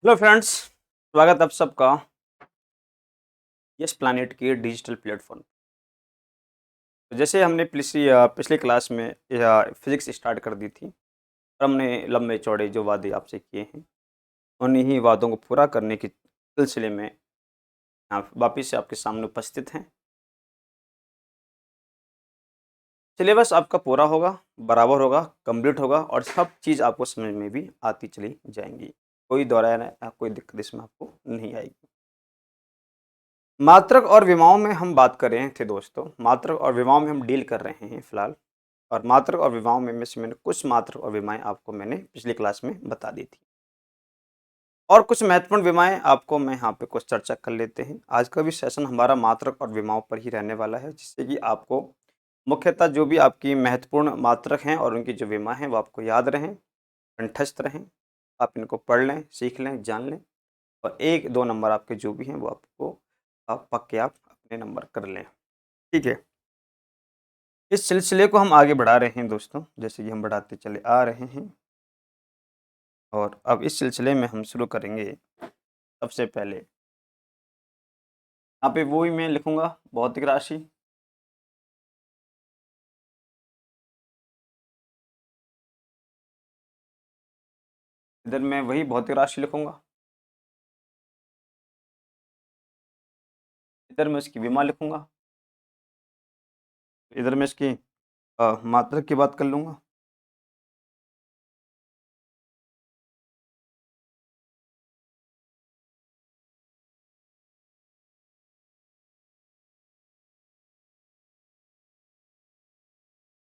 Hello friends, स्वागत आप सबका यस प्लैनेट के डिजिटल प्लेटफॉर्म। तो जैसे हमने पिछली क्लास में फिजिक्स स्टार्ट कर दी थी और हमने लंबे चौड़े जो वादे आपसे किए हैं उन्हीं ही वादों को पूरा करने के सिलसिले में आप वापिस से आपके सामने उपस्थित हैं। सिलेबस आपका पूरा होगा, बराबर होगा, कंप्लीट होगा और सब चीज़ आपको समझ में भी आती चली जाएंगी। कोई दोहराया कोई दिक्कत इसमें आपको नहीं आएगी। मात्रक और विमाओं में हम बात कर रहे थे दोस्तों, मात्रक और विमाओं में हम डील कर रहे हैं फिलहाल। और मात्रक और विमाओं में से मैंने कुछ मात्रक और विमाएं आपको मैंने पिछली क्लास में बता दी थी और कुछ महत्वपूर्ण विमाएं आपको मैं यहाँ पे कुछ चर्चा कर लेते हैं। आज का भी सेशन हमारा मात्रक और विमाओं पर ही रहने वाला है, जिससे कि आपको मुख्यतः जो भी आपकी महत्वपूर्ण मात्रक हैं और उनकी जो विमा हैं वो आपको याद रहें, कंठस्थ रहें, आप इनको पढ़ लें, सीख लें, जान लें और 1-2 नंबर आपके जो भी हैं वो आपको आप पक्के आप अपने नंबर कर लें। ठीक है, इस सिलसिले को हम आगे बढ़ा रहे हैं दोस्तों, जैसे कि हम बढ़ाते चले आ रहे हैं और अब इस सिलसिले में हम शुरू करेंगे। सबसे पहले यहाँ पे वो ही मैं लिखूंगा भौतिक राशि, इधर मैं वही भौतिक राशि लिखूंगा, इधर मैं इसकी विमा लिखूंगा, इधर मैं इसकी मात्रक की बात कर लूंगा।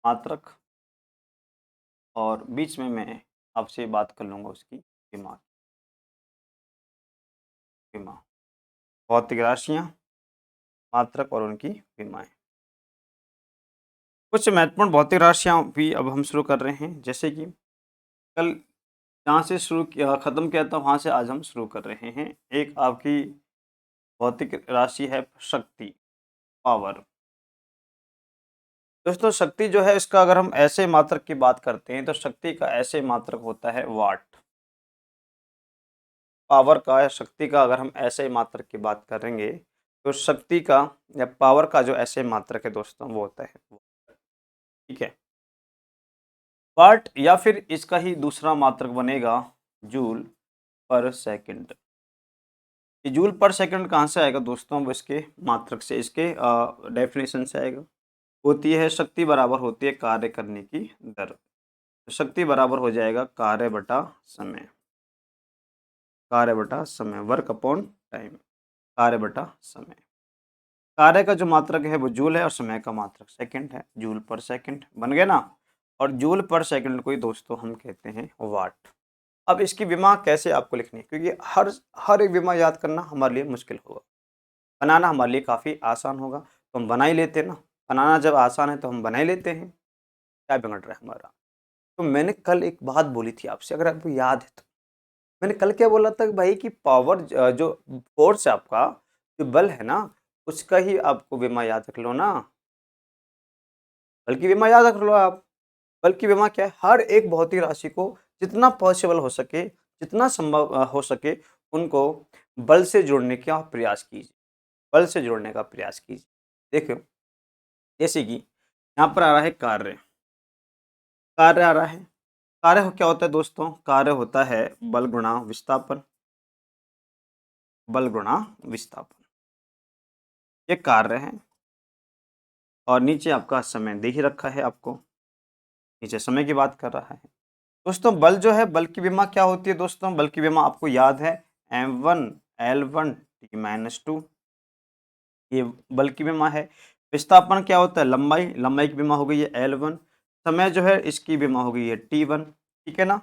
मात्रक और बीच में मैं आपसे बात कर लूंगा उसकी विमा। विमा, भौतिक राशियां, मात्रक और उनकी विमाएं। कुछ महत्वपूर्ण भौतिक राशियां भी अब हम शुरू कर रहे हैं, जैसे कि कल जहाँ से शुरू किया ख़त्म किया था वहाँ से आज हम शुरू कर रहे हैं। एक आपकी भौतिक राशि है शक्ति, पावर। दोस्तों शक्ति जो है इसका अगर हम ऐसे मात्रक की बात करते हैं तो शक्ति का ऐसे मात्रक होता है वाट। पावर का या शक्ति का अगर हम ऐसे मात्रक की बात करेंगे तो शक्ति का या पावर का जो ऐसे मात्रक है दोस्तों वो होता है watt। ठीक है, वाट या फिर इसका ही दूसरा मात्रक बनेगा जूल पर सेकंड। ये जूल पर सेकंड कहाँ से आएगा दोस्तों? वो इसके मात्रक से, इसके डेफिनेशन से आएगा। होती है शक्ति बराबर होती है कार्य करने की दर। तो शक्ति बराबर हो जाएगा कार्य बटा समय, कार्य बटा समय, वर्क अपॉन टाइम, कार्य बटा समय। कार्य का जो मात्रक है वो जूल है और समय का मात्रक सेकंड है, जूल पर सेकंड बन गया ना। और जूल पर सेकंड को ही दोस्तों हम कहते हैं वाट। अब इसकी विमा कैसे आपको लिखनी है, क्योंकि हर हर एक विमा याद करना हमारे लिए मुश्किल होगा, बनाना हमारे लिए काफ़ी आसान होगा तो हम बना ही लेते हैं ना। बनाना जब आसान है तो हम बना ही लेते हैं, क्या बिगड़ रहा है हमारा। तो मैंने कल एक बात बोली थी आपसे, अगर आपको याद है तो मैंने कल क्या बोला था कि भाई कि पावर जो फोर्स है आपका, जो बल है ना, उसका ही आपको विमा याद रख लो ना। बल की विमा याद रख लो आप। बल की विमा क्या है? हर एक भौतिक राशि को जितना पॉसिबल हो सके, जितना संभव हो सके, उनको बल से जोड़ने का प्रयास कीजिए, बल से जोड़ने का प्रयास कीजिए। देखो जैसे कि यहाँ पर आ रहा है कार्य, कार्य आ रहा है। कार्य क्या होता है दोस्तों? कार्य होता है बल गुणा विस्थापन, बल गुणा विस्थापन, ये कार्य है। और नीचे आपका समय दे ही रखा है आपको, नीचे समय की बात कर रहा है दोस्तों। बल जो है, बल की विमा क्या होती है दोस्तों? बल की विमा आपको याद है m1 l1 t-2, ये बल की विमा है। विस्थापन क्या होता है? लंबाई, लंबाई की विमा हो गई है l1। समय जो है इसकी विमा हो गई है t1। ठीक है ना,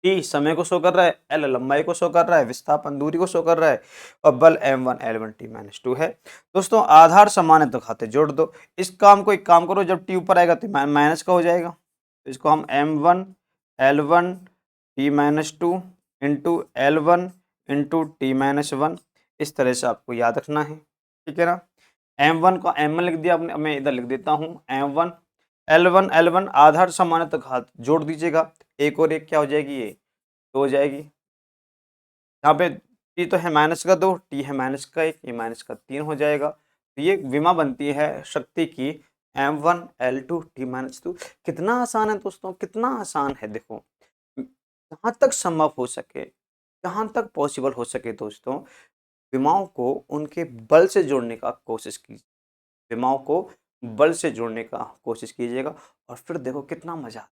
t समय को शो कर रहा है, l लंबाई को शो कर रहा है, विस्थापन दूरी को शो कर रहा है और बल m1 l1 t-2 है। दोस्तों आधार समान है तो खाते जोड़ दो। इस काम को एक काम करो, जब t ऊपर आएगा तो माइनस का हो जाएगा, तो इसको हम m1 l1 t-2 into l1 into t-1 इस तरह से आपको याद रखना है। ठीक है ना, m1 को m1 लिख दिया आपने, मैं इधर लिख देता हूँ m1 l1 l1 आधार समान है तो घात जोड़ दीजिएगा, एक और एक क्या हो जाएगी, ये 2 हो जाएगी। यहाँ पे टी तो है -2, टी है -1, ये -3 हो जाएगा। तो ये विमा बनती है शक्ति की m1 L2 T-2। कितना आसान है दोस्तों, कितना आसान है। देखो जहाँ तक संभव हो सके, जहाँ तक पॉसिबल हो सके दोस्तों, विमाओं को उनके बल से जोड़ने का कोशिश कीजिए। विमाओं को बल से जोड़ने का कोशिश कीजिएगा और फिर देखो कितना मजा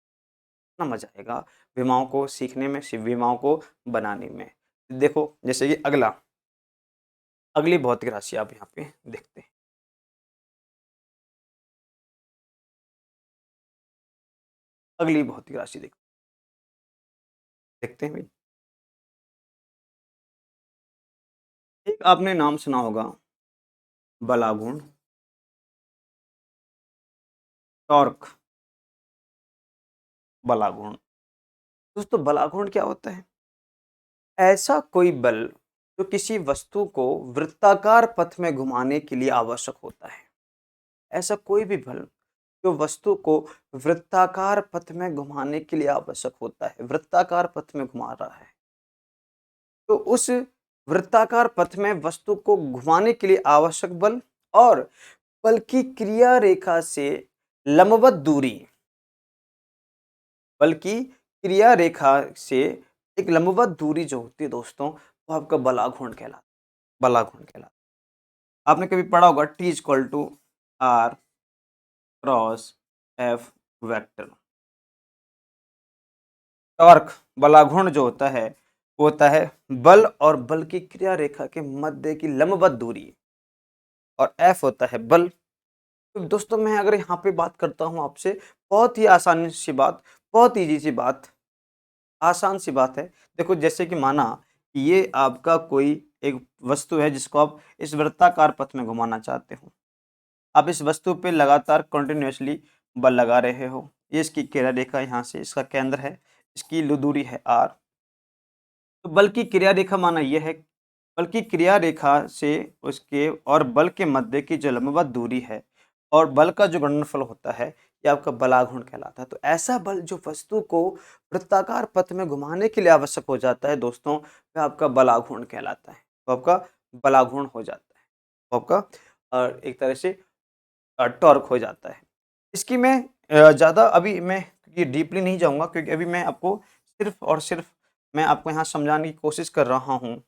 आएगा विमाओं को सीखने में, विमाओं को बनाने में। देखो जैसे कि अगली भौतिक राशि आप यहाँ पे देखते हैं। अगली भौतिक राशि देखते हैं भाई। एक आपने नाम सुना होगा, बलागुण, टॉर्क, बलागुण। दोस्तों बलागुण क्या होता है? ऐसा कोई बल जो किसी वस्तु को वृत्ताकार पथ में घुमाने के लिए आवश्यक होता है। ऐसा कोई भी बल जो वस्तु को वृत्ताकार पथ में घुमाने के लिए आवश्यक होता है, वृत्ताकार पथ में घुमा रहा है, तो उस वृत्ताकार पथ में वस्तु को घुमाने के लिए आवश्यक बल और बल की क्रिया रेखा से लंबवत दूरी, बल की क्रिया रेखा से एक लंबवत दूरी जो होती है दोस्तों, वो आपका बलाघूर्ण कहलाता। आपने कभी पढ़ा होगा T=R cross F vector. Torque, बलाघूर्ण जो होता है वो होता है बल और बल की क्रिया रेखा के मध्य की लंबवत दूरी, और F होता है बल। तो दोस्तों मैं अगर यहाँ पे बात करता हूँ आपसे, बहुत ही आसानी सी बात, बहुत ईजी सी बात, आसान सी बात है। देखो जैसे कि माना ये आपका कोई एक वस्तु है जिसको आप इस वृत्ताकार पथ में घुमाना चाहते हो। आप इस वस्तु पे लगातार कंटिन्यूअसली बल लगा रहे हो। ये इसकी क्रिया रेखा, यहाँ से इसका केंद्र है, इसकी दूरी है r। तो बल की क्रिया रेखा माना यह है, बल की क्रिया रेखा से उसके और बल के मध्य की जो लंबवत दूरी है और बल का जो गुणनफल होता है, ये आपका बलाघूर्ण कहलाता है। तो ऐसा बल जो वस्तु को वृत्ताकार पथ में घुमाने के लिए आवश्यक हो जाता है दोस्तों, वह आपका बलाघूर्ण कहलाता है। वो आपका बलाघूर्ण हो जाता है, वो आपका एक तरह से टॉर्क हो जाता है। इसकी मैं ज़्यादा अभी मैं ये डीपली नहीं जाऊँगा, क्योंकि अभी मैं आपको सिर्फ़ और सिर्फ़ मैं आपको यहाँ समझाने की कोशिश कर रहा हूँ।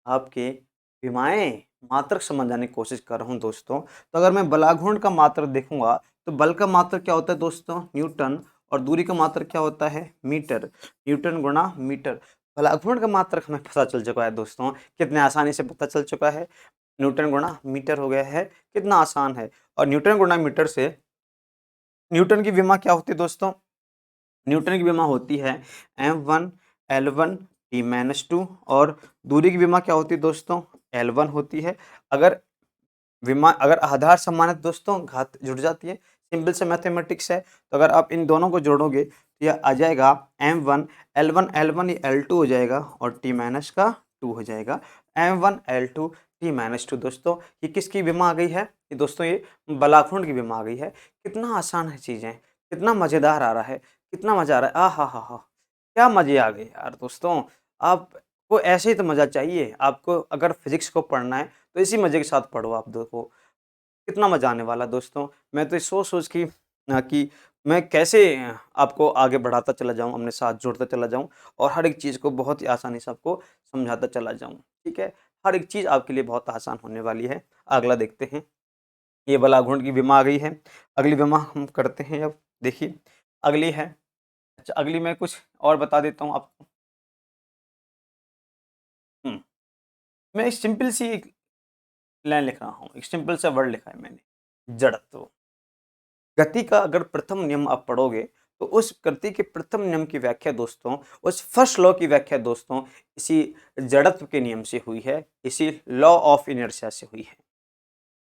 आपके विमाएँ मात्रक समझाने की कोशिश कर रहा हूँ दोस्तों। तो अगर मैं बलाघूर्ण का मात्रक देखूँगा, तो बल का मात्रक क्या होता है दोस्तों? न्यूटन। और दूरी का मात्रक क्या होता है? मीटर। न्यूटन गुणा मीटर। बलाघूर्ण का मात्रक हमें पता चल चुका है दोस्तों, कितने आसानी से पता चल चुका है। न्यूटन गुणा मीटर हो गया है, कितना आसान है। और न्यूटन गुणा मीटर से न्यूटन की विमा क्या होती है दोस्तों? न्यूटन की विमा होती है m1 L1 T-2। और दूरी की विमा क्या होती है दोस्तों? L1 होती है। अगर विमा अगर आधार समान है दोस्तों, घात जुड़ जाती है। सिंपल से मैथमेटिक्स है। तो अगर आप इन दोनों को जोड़ोगे तो यह आ जाएगा m1 L1 L1 ये L2 हो जाएगा और T-2 हो जाएगा। m1 L2 T-2 दोस्तों, ये किसकी विमा आ गई है? ये दोस्तों ये बलाघूर्ण की विमा आ गई है। कितना आसान है चीज़ें, कितना मज़ेदार आ रहा है, कितना मज़ा आ रहा है। हा हा हा, क्या मज़े आ गए यार दोस्तों। आपको ऐसे ही तो मज़ा चाहिए। आपको अगर फिजिक्स को पढ़ना है तो इसी मज़े के साथ पढ़ो। आप देखो कितना मज़ा आने वाला है दोस्तों। मैं तो सोच-सोच की कि मैं कैसे आपको आगे बढ़ाता चला जाऊँ, अपने साथ जोड़ता चला जाऊँ और हर एक चीज़ को बहुत ही आसानी से आपको समझाता चला जाऊँ, ठीक है? हर एक चीज़ आपके लिए बहुत आसान होने वाली है। अगला देखते हैं। ये बलाघूर्ण की विमा आ गई है। अगली विमा हम करते हैं अब। देखिए अगली है, अच्छा अगली मैं कुछ और बता देता हूँ आपको। हुँ, मैं एक सिंपल सी एक लाइन लिख रहा हूँ, एक सिंपल सा वर्ड लिखा है मैंने, जड़त्व। गति का अगर प्रथम नियम आप पढ़ोगे, तो उस गति के प्रथम नियम की व्याख्या दोस्तों, उस फर्स्ट लॉ की व्याख्या दोस्तों, इसी जड़त्व के नियम से हुई है, इसी लॉ ऑफ इनर्शिया से हुई है।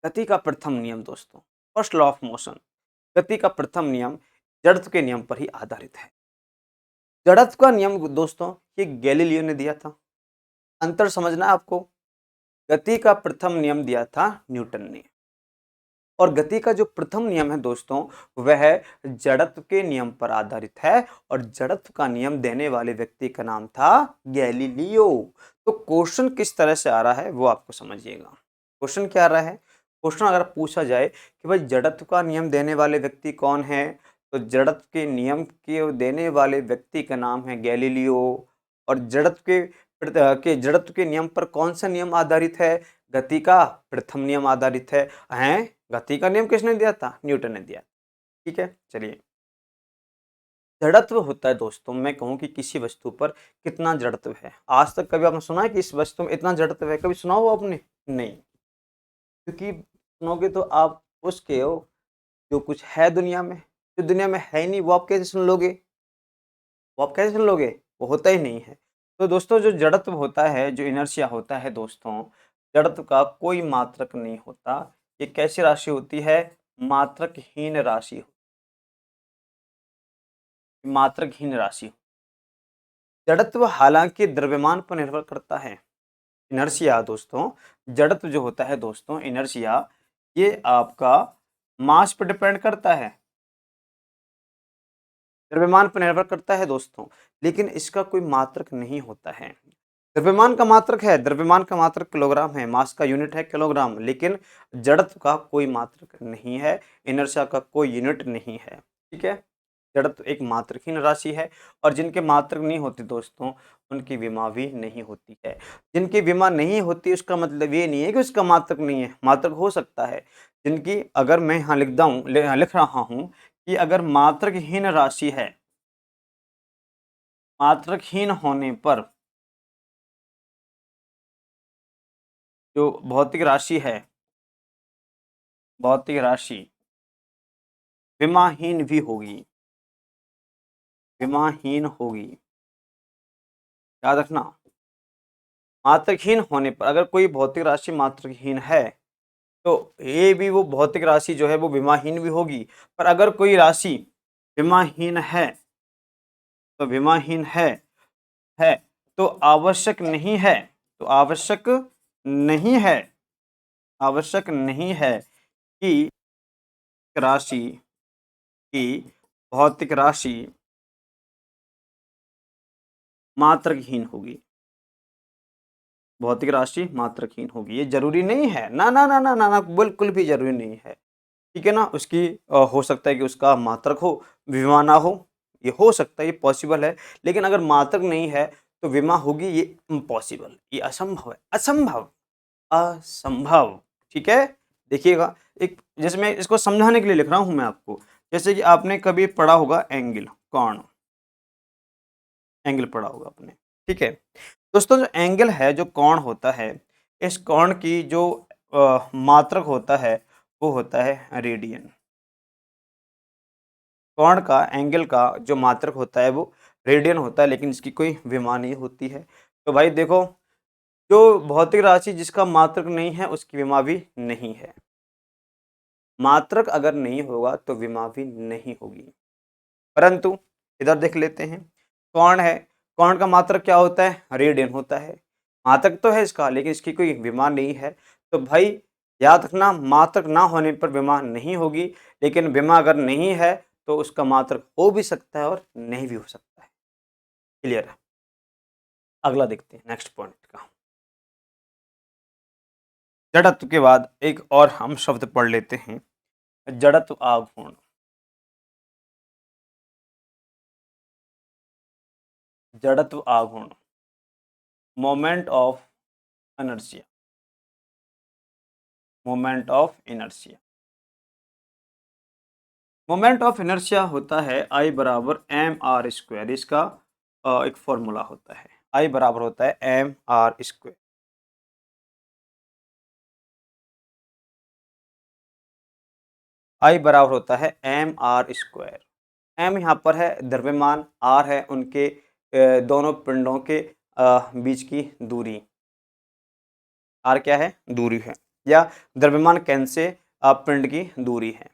गति का प्रथम नियम दोस्तों, फर्स्ट लॉ ऑफ मोशन, गति का प्रथम नियम जड़त्व के नियम पर ही आधारित है। जड़त्व का नियम दोस्तों ये गैलीलियो ने दिया था। अंतर समझना है आपको। गति का प्रथम नियम दिया था न्यूटन ने। और गति का जो प्रथम नियम है दोस्तों वह जड़त्व के नियम पर आधारित है और जड़त्व का नियम देने वाले व्यक्ति का नाम था गैलीलियो। तो क्वेश्चन किस तरह से आ रहा है वो आपको समझिएगा। क्वेश्चन क्या आ रहा है, क्वेश्चन अगर पूछा जाए कि भाई जड़त्व का नियम देने वाले व्यक्ति कौन है, तो जड़त्व के नियम के देने वाले व्यक्ति का नाम है गैलीलियो। और जड़त्व के नियम पर कौन सा नियम आधारित है, गति का प्रथम नियम आधारित है। गति का नियम किसने दिया था, न्यूटन ने दिया। ठीक है, चलिए। जड़त्व होता है दोस्तों, मैं कहूं कि किसी वस्तु पर कितना जड़त्व है। आज तक कभी आपने सुना है कि इस वस्तु में इतना जड़त्व है, कभी सुना हो आपने? नहीं, क्योंकि सुनोगे तो आप उसके हो जो कुछ है दुनिया में, जो दुनिया में है ही नहीं वो आप कैसे सुन लोगे, वो आप कैसे सुन लोगे, वो होता ही नहीं है। तो दोस्तों जो जड़त्व होता है, जो इनर्शिया होता है दोस्तों, जड़त्व का कोई मात्रक नहीं होता। ये कैसी राशि होती है, मात्रकहीन राशि, मात्रकहीन राशि। जड़त्व हालांकि द्रव्यमान पर निर्भर करता है। इनर्शिया दोस्तों, जड़त्व जो होता है दोस्तों, इनर्शिया, ये आपका मास पर डिपेंड करता है, द्रव्यमान पर निर्भर करता है दोस्तों, लेकिन इसका कोई मात्रक नहीं होता है। द्रव्यमान का मात्रक है, द्रव्यमान का मात्रक किलोग्राम है, मास का यूनिट है किलोग्राम, लेकिन जड़त्व का कोई मात्रक नहीं है, इनर्शिया का कोई यूनिट नहीं है। ठीक है, जड़त्व एक मात्रहीन राशि है और जिनके मात्रक नहीं होते दोस्तों उनकी विमा भी नहीं होती है। जिनकी विमा नहीं होती उसका मतलब ये नहीं है कि उसका मात्रक नहीं है, मात्रक हो सकता है। जिनकी, अगर मैं यहाँ लिख रहा हूँ कि अगर मात्रकहीन राशि है, मात्रकहीन होने पर जो भौतिक राशि है, भौतिक राशि विमाहीन भी होगी, विमाहीन होगी। याद रखना, मात्रकहीन होने पर, अगर कोई भौतिक राशि मात्रकहीन है तो ये भी वो भौतिक राशि जो है वो विमाहीन भी होगी। पर अगर कोई राशि विमाहीन है, तो विमाहीन है तो आवश्यक नहीं है, तो आवश्यक नहीं है, आवश्यक नहीं है कि राशि की भौतिक राशि मात्रकहीन होगी, भौतिक राशि मात्रकहीन होगी। ये जरूरी नहीं है, ना ना ना ना ना, ना बिल्कुल भी जरूरी नहीं है। ठीक है ना, उसकी हो सकता है कि उसका मात्रक हो, विमा ना हो, ये हो सकता है, ये पॉसिबल है। लेकिन अगर मात्रक नहीं है तो विमा होगी, ये इम्पॉसिबल, ये असंभव है, असंभव, असंभव। ठीक है, देखिएगा, एक जैसे मैं इसको समझाने के लिए लिख रहा हूं मैं आपको, जैसे कि आपने कभी पढ़ा होगा एंगल, कोण, एंगल पढ़ा होगा आपने। ठीक है दोस्तों, जो एंगल है, जो कोण होता है, इस कोण की जो मात्रक होता है वो होता है रेडियन। कोण का, एंगल का जो मात्रक होता है वो रेडियन होता है, लेकिन इसकी कोई विमा नहीं होती है। तो भाई देखो, जो भौतिक राशि जिसका मात्रक नहीं है उसकी विमा भी नहीं है। मात्रक अगर नहीं होगा तो विमा भी नहीं होगी। परंतु इधर देख लेते हैं, कोण है, कोण का मात्रक क्या होता है, रेडियन होता है। मात्रक तो है इसका, लेकिन इसकी कोई विमा नहीं है। तो भाई याद रखना, मात्रक ना होने पर विमा नहीं होगी, लेकिन विमा अगर नहीं है तो उसका मात्रक हो भी सकता है और नहीं भी हो सकता है। क्लियर है, अगला देखते हैं नेक्स्ट पॉइंट का। जड़त्व के बाद एक और हम शब्द पढ़ लेते हैं, जड़त्व आघूर्ण। जड़त्व आघूर्ण, moment of inertia, moment of inertia. Moment of inertia होता है आई बराबर एम आर स्क्वायर, इसका एक फॉर्मूला होता है, आई बराबर होता है एम आर स्क्वायर। आई बराबर होता है एम आर स्क्वायर। एम यहाँ पर है द्रव्यमान, आर है उनके दोनों पिंडों के बीच की दूरी, आर क्या है, दूरी है, या द्रव्यमान केंद्र से पिंड की दूरी है।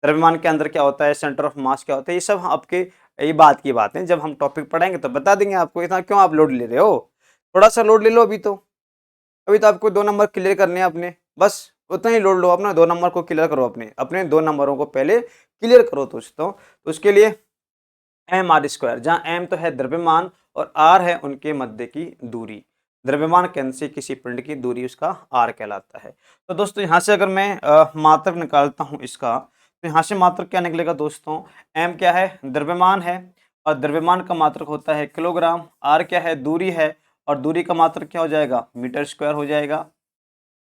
द्रव्यमान के अंदर क्या होता है, सेंटर ऑफ मास क्या होता है, ये सब आपके ये बात की बात है, जब हम टॉपिक पढ़ाएंगे तो बता देंगे आपको। इतना क्यों आप लोड ले रहे हो, थोड़ा सा लोड ले लो, अभी तो आपको 2 नंबर क्लियर करने हैं अपने, बस उतना ही लोड लो, अपना 2 नंबर को क्लियर करो, अपने अपने 2 नंबरों को पहले क्लियर करो दोस्तों। तो उसके लिए एम आर स्क्वायर, जहाँ एम तो है द्रव्यमान और आर है उनके मध्य की दूरी, द्रव्यमान केंद्र से किसी पिंड की दूरी उसका आर कहलाता है। तो दोस्तों यहाँ से अगर मैं मात्रक निकालता हूँ इसका, तो यहाँ से मात्रक क्या निकलेगा दोस्तों, एम क्या है, द्रव्यमान है और द्रव्यमान का मात्रक होता है किलोग्राम, आर क्या है, दूरी है और दूरी का मात्रक क्या हो जाएगा, मीटर स्क्वायर हो जाएगा,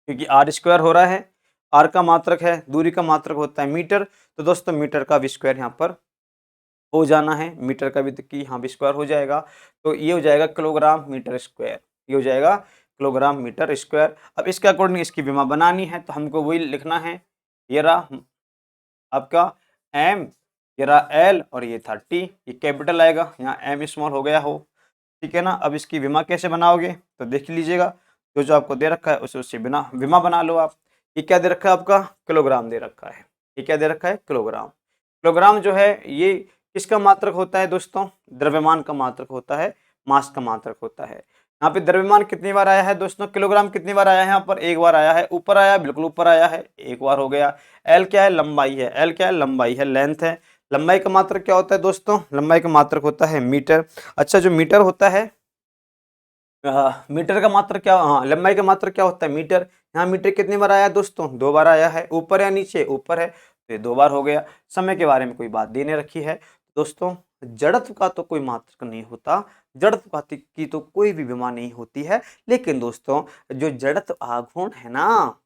क्योंकि आर स्क्वायर हो रहा है, आर का मात्रक है, दूरी का मात्रक होता है मीटर। तो दोस्तों मीटर का भी स्क्वायर यहाँ पर हो जाना है, मीटर का भी की यहाँ भी स्क्वायर हो जाएगा, तो ये हो जाएगा किलोग्राम मीटर स्क्वायर, ये हो जाएगा किलोग्राम मीटर स्क्वायर। अब इसके अकॉर्डिंग इसकी विमा बनानी है, तो हमको वही लिखना है, ये रहा आपका एम, ये रहा एल और ये था टी, ये कैपिटल आएगा, यहाँ एम स्मॉल हो गया हो, ठीक है ना। अब इसकी विमा कैसे बनाओगे तो देख लीजिएगा, जो जो आपको दे रखा है उसे उससे बिना विमा बना लो आप। ये क्या दे रखा है आपका, किलोग्राम दे रखा है, ये क्या दे रखा है, किलोग्राम। किलोग्राम जो है ये किसका मात्रक होता है दोस्तों, द्रव्यमान का मात्रक होता है, मास का मात्रक होता है। यहाँ पे द्रव्यमान कितनी बार आया है दोस्तों, किलोग्राम कितनी बार आया है, यहाँ पर एक बार आया है, ऊपर आया, बिल्कुल ऊपर आया है, एक बार हो गया। एल क्या है, लंबाई है, एल क्या है, लंबाई है, लेंथ है। लंबाई का मात्रक क्या होता है दोस्तों, लंबाई का मात्रक होता है मीटर। अच्छा जो मीटर होता है, मीटर का मात्रक क्या, हाँ लंबाई का मात्रक क्या होता है, मीटर। यहाँ मीटर कितनी बार आया है दोस्तों, 2 बार आया है, ऊपर या नीचे, ऊपर है तो ये 2 बार हो गया। समय के बारे में कोई बात देने रखी है दोस्तों, जड़त्व का तो कोई मात्रक नहीं होता, जड़त्व का की तो कोई भी विमा नहीं होती है, लेकिन दोस्तों जो जड़त्व आघूर्ण है ना,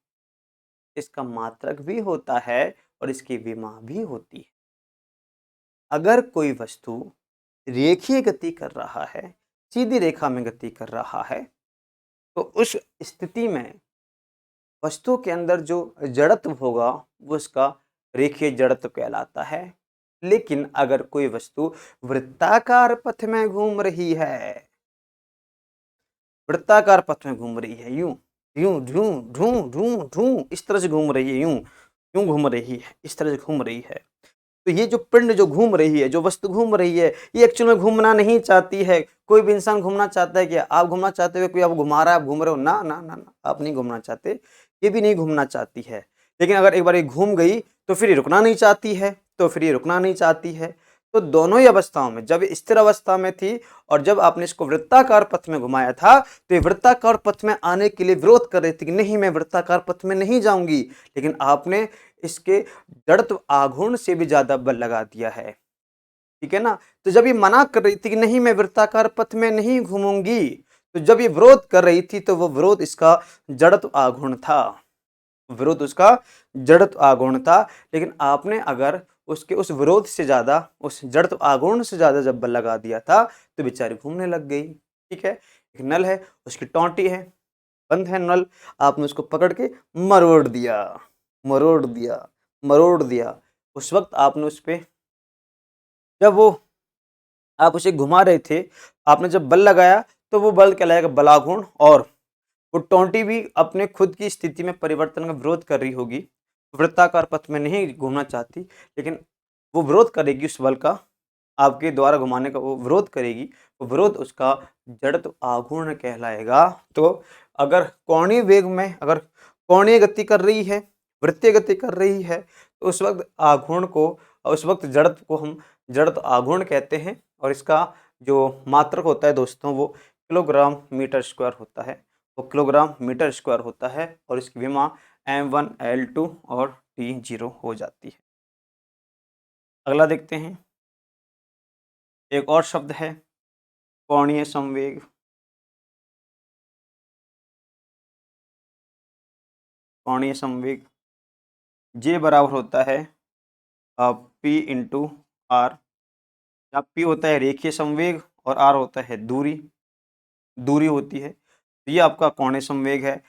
इसका मात्रक भी होता है और इसकी विमा भी होती है। अगर कोई वस्तु रेखीय गति कर रहा है, सीधी रेखा में गति कर रहा है, तो उस स्थिति में वस्तु के अंदर जो जड़त्व होगा वो उसका रेखीय जड़त्व कहलाता है। लेकिन अगर कोई वस्तु वृत्ताकार पथ में घूम रही है, वृत्ताकार पथ में घूम रही है, यूं यूं ढूं ढूं ढूं ढूं इस तरह से घूम रही है, यूं यूं घूम रही है, इस तरह से घूम रही है, तो ये जो पिंड जो घूम रही है, जो वस्तु घूम रही है, ये एक्चुअल में घूमना नहीं चाहती है। कोई भी इंसान घूमना चाहता है क्या, आप घूमना चाहते हो, कोई आप घुमा रहा है, आप घूम रहे हो, ना ना ना ना, आप नहीं घूमना चाहते, ये भी नहीं घूमना चाहती है। लेकिन अगर एक बार ये घूम गई तो फिर ये रुकना नहीं चाहती है, तो फिर ये रुकना नहीं चाहती है। तो दोनों ही अवस्थाओं में, जब स्थिर अवस्था में थी और जब आपने इसको वृत्ताकार पथ में घुमाया था, तो ये वृत्ताकार पथ में आने के लिए विरोध कर रही थी कि नहीं मैं वृत्ताकार पथ में नहीं जाऊंगी, लेकिन आपने इसके जड़त्व आघूर्ण से भी ज्यादा बल लगा दिया है, ठीक है ना। तो जब ये मना कर रही थी कि नहीं मैं वृत्ताकार पथ में नहीं घूमूंगी, तो जब ये विरोध कर रही थी तो वो विरोध इसका जड़त्व आघूर्ण था, विरोध उसका जड़त्व आघूर्ण था। लेकिन आपने अगर उसके उस विरोध से ज्यादा, उस जड़त्व आघूर्ण से ज्यादा जब बल लगा दिया था, तो बेचारी घूमने लग गई, ठीक है। एक नल है, उसकी टोंटी है, बंद है नल, आपने उसको पकड़ के मरोड़ दिया, मरोड़ दिया, मरोड़ दिया। उस वक्त आपने उस पे, जब वो आप उसे घुमा रहे थे, आपने जब बल लगाया तो वो बल कहलाएगा बलाघूर्ण, और वो टोंटी भी अपने खुद की स्थिति में परिवर्तन का विरोध कर रही होगी, वृत्ताकार पथ में नहीं घूमना चाहती, लेकिन वो विरोध करेगी उस बल का, आपके द्वारा घुमाने का वो विरोध करेगी, वो विरोध उसका जड़त्व आघूर्ण कहलाएगा। तो अगर कोणीय वेग में, अगर कोणीय गति कर रही है, वृत्तीय गति कर रही है, तो उस वक्त आघूर्ण को, उस वक्त जड़त्व को हम जड़त्व आघूर्ण कहते हैं, और इसका जो मात्रक होता है दोस्तों वो किलोग्राम मीटर स्क्वायर होता है, वो किलोग्राम मीटर स्क्वायर होता है, और इसकी विमा M1 L2 और T0 हो जाती है। अगला देखते हैं, एक और शब्द है कोणीय संवेग। कोणीय संवेग J बराबर होता है P इंटू आर, जहाँ P होता है रेखीय संवेग और R होता है दूरी, दूरी होती है, तो ये आपका कोणीय संवेग है।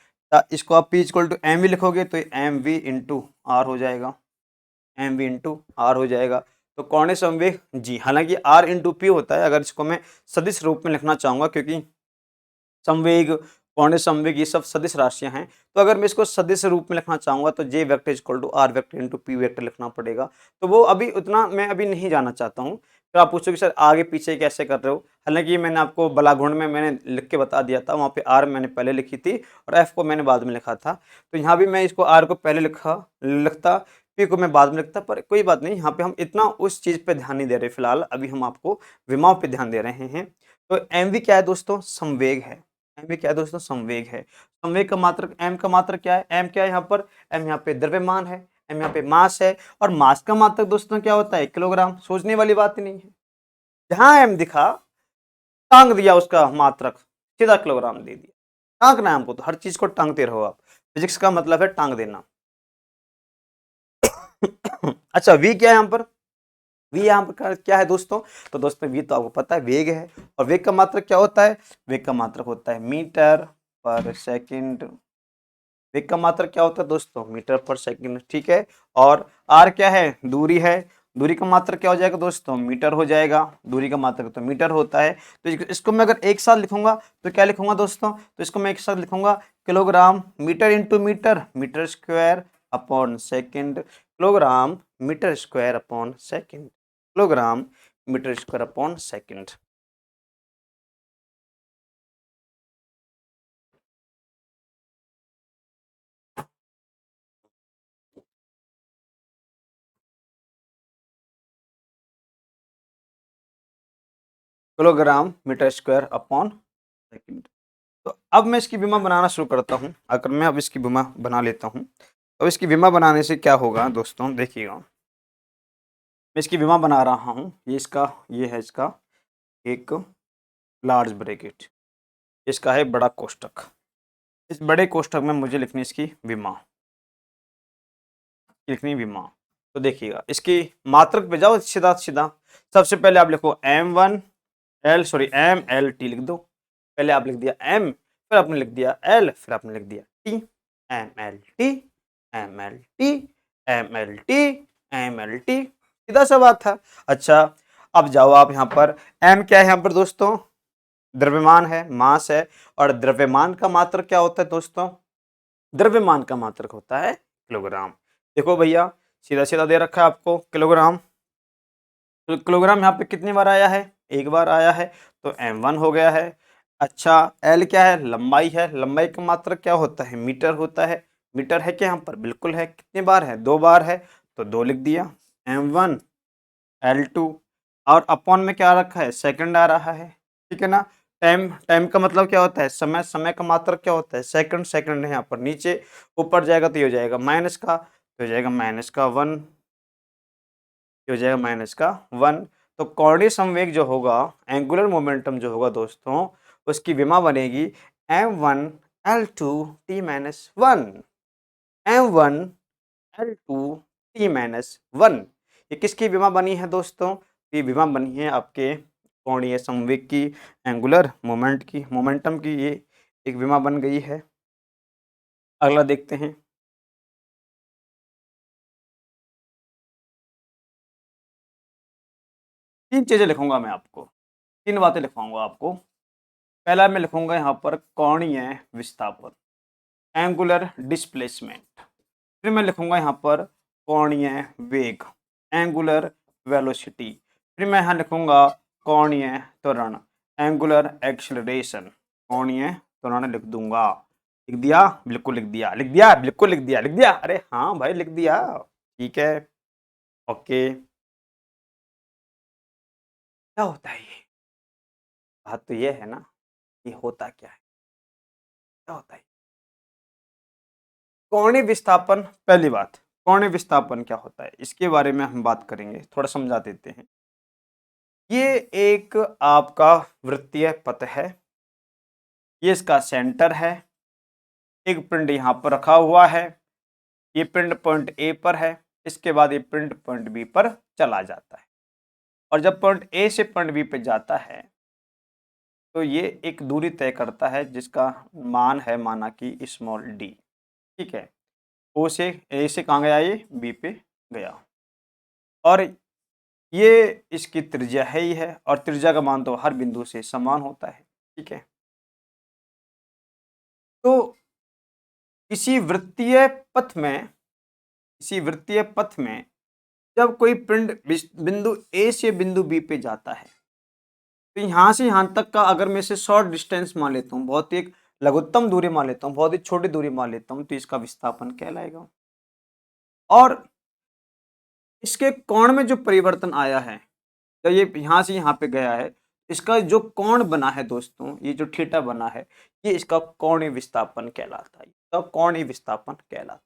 इसको आप P equal to M V लिखोगे तो एम वी इंटू आर हो जाएगा, एम वी इंटू आर हो जाएगा। तो कोणीय संवेग जी, हालांकि आर इंटू पी होता है, अगर इसको मैं सदिश रूप में लिखना चाहूंगा, क्योंकि संवेग कोणीय संवेग ये सब सदिश राशियां हैं। तो अगर मैं इसको सदिश रूप में लिखना चाहूंगा तो J vector equal to R vector into P vector लिखना पड़ेगा। तो वो अभी उतना मैं अभी नहीं जाना चाहता हूँ। तो आप पूछोगे सर आगे पीछे कैसे कर रहे हो, हालांकि ये मैंने आपको बलागुण में मैंने लिख के बता दिया था, वहाँ पे आर मैंने पहले लिखी थी और एफ को मैंने बाद में लिखा था। तो यहाँ भी मैं इसको आर को पहले लिखता, पी को मैं बाद में लिखता, पर कोई बात नहीं, यहाँ पे हम इतना उस चीज पे ध्यान नहीं दे रहे फिलहाल, अभी हम आपको विमाओं पे ध्यान दे रहे हैं। तो एम वी क्या है दोस्तों, संवेग है। एम वी क्या है दोस्तों, संवेग है। संवेग का मात्रक एम का मात्रक क्या है, एम क्या है यहाँ पर, एम यहाँ पे द्रव्यमान है, एम यहाँ पे मास है, और मास का मात्रक दोस्तों क्या होता है, किलोग्राम। सोचने वाली बात ही नहीं है, जहां एम दिखा टांग दिया उसका मात्रक, सीधा किलोग्राम दे दिया। टांगना है हमको, तो हर चीज को टांगते रहो आप, फिजिक्स का मतलब है टांग देना। अच्छा वी क्या है यहाँ पर, वी यहाँ पर क्या है दोस्तों, तो दोस्तों वी तो आपको पता है वेग है, और वेग का मात्रक क्या होता है, वेग का मात्रक होता है मीटर पर सेकंड। वेग का मात्रक क्या होता है दोस्तों, मीटर पर सेकंड, ठीक है। और आर क्या है, दूरी है, दूरी का मात्रक क्या हो जाएगा दोस्तों, मीटर हो जाएगा, दूरी का मात्रक तो मीटर होता है। तो इसको मैं अगर एक साथ लिखूंगा तो क्या लिखूंगा दोस्तों, तो इसको मैं एक साथ लिखूंगा kilogram metre into metre, metre square upon second, kilogram metre square upon second, kilogram metre square upon second. Kilogram metre square upon second. तो अब मैं इसकी विमा बनाना शुरू करता हूँ। अगर मैं अब इसकी विमा बना लेता हूँ, तो इसकी विमा बनाने से क्या होगा दोस्तों, देखिएगा। मैं इसकी विमा बना रहा हूँ, ये है इसका एक लार्ज ब्रैकेट, इसका है बड़ा कोष्ठक। इस बड़े कोष्ठक में मुझे लिखनी इसकी विमा, लिखनी विमा। तो देखिएगा इसकी मात्रक पे जाओ सीधा सीधा। सबसे पहले आप लिखो एम एल टी लिख दो। पहले आप लिख दिया एम, फिर आपने लिख दिया एल, फिर आपने लिख दिया T. M L T, M L T, M L T, M L T, सीधा सा बात था। अच्छा अब जाओ आप यहाँ पर, एम क्या है यहाँ पर दोस्तों, द्रव्यमान है, मास है, और द्रव्यमान का मात्रक क्या होता है दोस्तों, द्रव्यमान का मात्रक होता है किलोग्राम। देखो भैया सीधा सीधा दे रखा है आपको किलोग्राम, तो किलोग्राम यहाँ पे कितनी बार आया है, एक बार आया है, तो m1 हो गया है। अच्छा l क्या है, लंबाई है, लंबाई का मात्रक क्या होता है, मीटर होता है। मीटर है क्या यहाँ पर, बिल्कुल है। कितनी बार है, दो बार है, तो दो लिख दिया, m1 l2। और अपॉन में क्या रखा है, सेकंड आ रहा है, ठीक है ना। टाइम, टाइम का मतलब क्या होता है, समय, समय का मात्रक क्या होता है, सेकंड, सेकंड है यहाँ पर। नीचे ऊपर जाएगा तो ये हो जाएगा माइनस का, तो हो जाएगा माइनस का 1, हो जाएगा माइनस का 1। तो कोणीय संवेग जो होगा, एंगुलर मोमेंटम जो होगा दोस्तों, उसकी विमा बनेगी m1 l2 t minus 1, m1 l2 t minus 1। ये किसकी विमा बनी है दोस्तों, ये विमा बनी है आपके कोणीय संवेग की, एंगुलर मोमेंट की, मोमेंटम की, ये एक विमा बन गई है। अगला देखते हैं। तीन चीजें लिखूंगा मैं आपको, तीन बातें लिखवाऊंगा आपको। पहला मैं लिखूंगा यहाँ पर कोणीय विस्थापन, एंगुलर डिस्प्लेसमेंट। फिर मैं लिखूंगा यहाँ पर कोणीय वेग, एंगुलर वेलोसिटी। फिर मैं यहाँ लिखूंगा कोणीय त्वरण, एंगुलर एक्सेलरेशन। कोणीय त्वरण लिख दूंगा, लिख दिया, बिल्कुल लिख दिया, लिख दिया, बिल्कुल लिख दिया, लिख दिया, अरे हाँ भाई लिख दिया, ठीक है, ओके। क्या होता है ये, बात तो ये है ना, ये होता क्या है, क्या होता है कोणीय विस्थापन। पहली बात, कोणीय विस्थापन क्या होता है, इसके बारे में हम बात करेंगे, थोड़ा समझा देते हैं। ये एक आपका वृत्तीय पथ है, ये इसका सेंटर है। एक पिंड यहाँ पर रखा हुआ है, ये पिंड पॉइंट ए पर है, इसके बाद ये पिंड पॉइंट बी पर चला जाता है। और जब पॉइंट ए से पॉइंट बी पे जाता है तो ये एक दूरी तय करता है जिसका मान है माना कि स्मॉल डी, ठीक है। ओ से, ए से कहाँ गया, ये बी पे गया, और ये इसकी त्रिज्या है ही है, और त्रिज्या का मान तो हर बिंदु से समान होता है, ठीक है। तो किसी वृत्तीय पथ में, किसी वृत्तीय पथ में जब कोई पिंड बिंदु ए से बिंदु बी पे जाता है, तो यहां से यहां तक का अगर मैं इसे शॉर्ट डिस्टेंस मान लेता हूँ, बहुत ही एक लघुत्तम दूरी मान लेता हूँ, बहुत ही छोटी दूरी मान लेता हूँ, तो इसका विस्थापन कहलाएगा। और इसके कोण में जो परिवर्तन आया है, जब ये यहां से यहां पे गया है, इसका जो कोण बना है दोस्तों, ये जो थीटा बना है, ये इसका कोणीय विस्थापन कहलाता है। इसका कोणीय विस्थापन कहलाता है।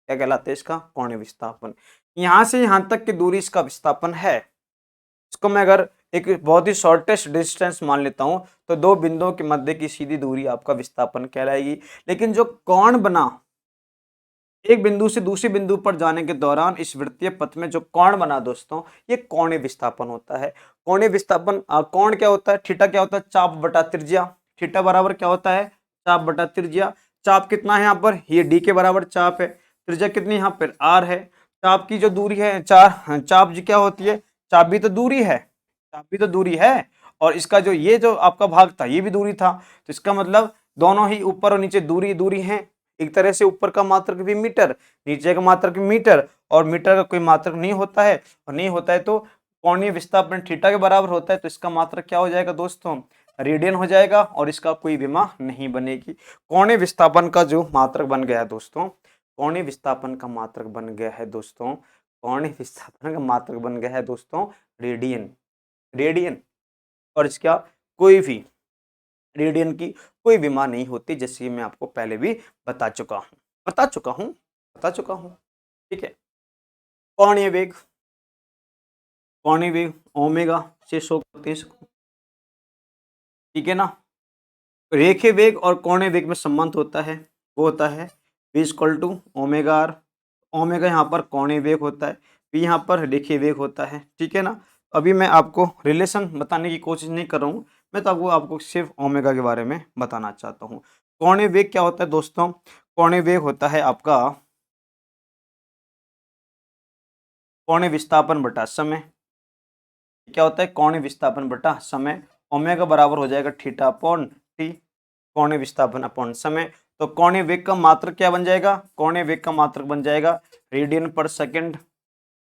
क्या कहलाता है? इसका कोणीय विस्थापन। यहां से यहां तक की दूरी इसका विस्थापन है। इसको मैं अगर एक बहुत ही शॉर्टेस्ट डिस्टेंस मान लेता हूं, तो दो बिंदुओं के मध्य की सीधी दूरी आपका विस्थापन कहलाएगी। लेकिन जो कोण बना एक बिंदु से दूसरे बिंदु पर जाने के दौरान, इस वृत्तीय पथ में जो कोण बना दोस्तों, ये कोणीय विस्थापन होता है। कोणीय विस्थापन कोण क्या होता है? थीटा क्या होता है? चाप बटा त्रिज्या। थीटा बराबर क्या होता है? चाप बटा त्रिज्या। चाप कितना है यहाँ पर? ये डी के बराबर चाप है। त्रिज्या कितनी यहाँ पर? आर है। चाप की जो दूरी है चाप जी क्या होती है? चाप भी तो दूरी है, चाप भी तो दूरी है। और इसका जो ये जो आपका भाग था, ये भी दूरी था। तो इसका मतलब दोनों ही ऊपर और नीचे दूरी दूरी है। एक तरह से ऊपर का मात्रक भी मीटर, नीचे का मात्रक भी मीटर, और मीटर का कोई मात्रक नहीं होता है, और नहीं होता है तो कोणीय विस्थापन थीटा के बराबर होता है, तो इसका मात्रक क्या हो जाएगा दोस्तों? रेडियन हो जाएगा, और इसका कोई विमा नहीं बनेगी। कोणीय विस्थापन का जो मात्रक बन गया है दोस्तों, कोणीय विस्थापन का मात्रक बन गया है दोस्तों, कोणीय विस्थापन का मात्रक बन गया है दोस्तों रेडियन। रेडियन। और इसका कोई भी रेडियन की कोई विमा नहीं होती, जैसे कि मैं आपको पहले भी बता चुका हूं। ठीक है। कोणीय वेग, कोणीय वेग ओमेगा से शो करते हैं। ठीक है ना। रेखीय वेग और कोणीय वेग में संबंध होता है, वो होता है v equal to omega R. Omega यहाँ पर कोणीय वेग होता है, v यहाँ पर रेखीय वेग होता है। ठीक है ना। अभी मैं आपको रिलेशन बताने की कोशिश नहीं कर रहा हूँ, मैं तो आपको सिर्फ ओमेगा के बारे में बताना चाहता हूँ। कोणीय वेग क्या होता है दोस्तों? कोणीय वेग होता है आपका कोणीय विस्थापन बटा समय। क्या होता है? कोणीय विस्थापन बटा समय। ओमेगा बराबर हो जाएगा थीटा अपॉन टी, कोणीय विस्थापन अपॉन समय। तो कोणीय वेग का मात्रक क्या बन जाएगा? कोणीय वेग का मात्रक बन जाएगा रेडियन पर सेकंड,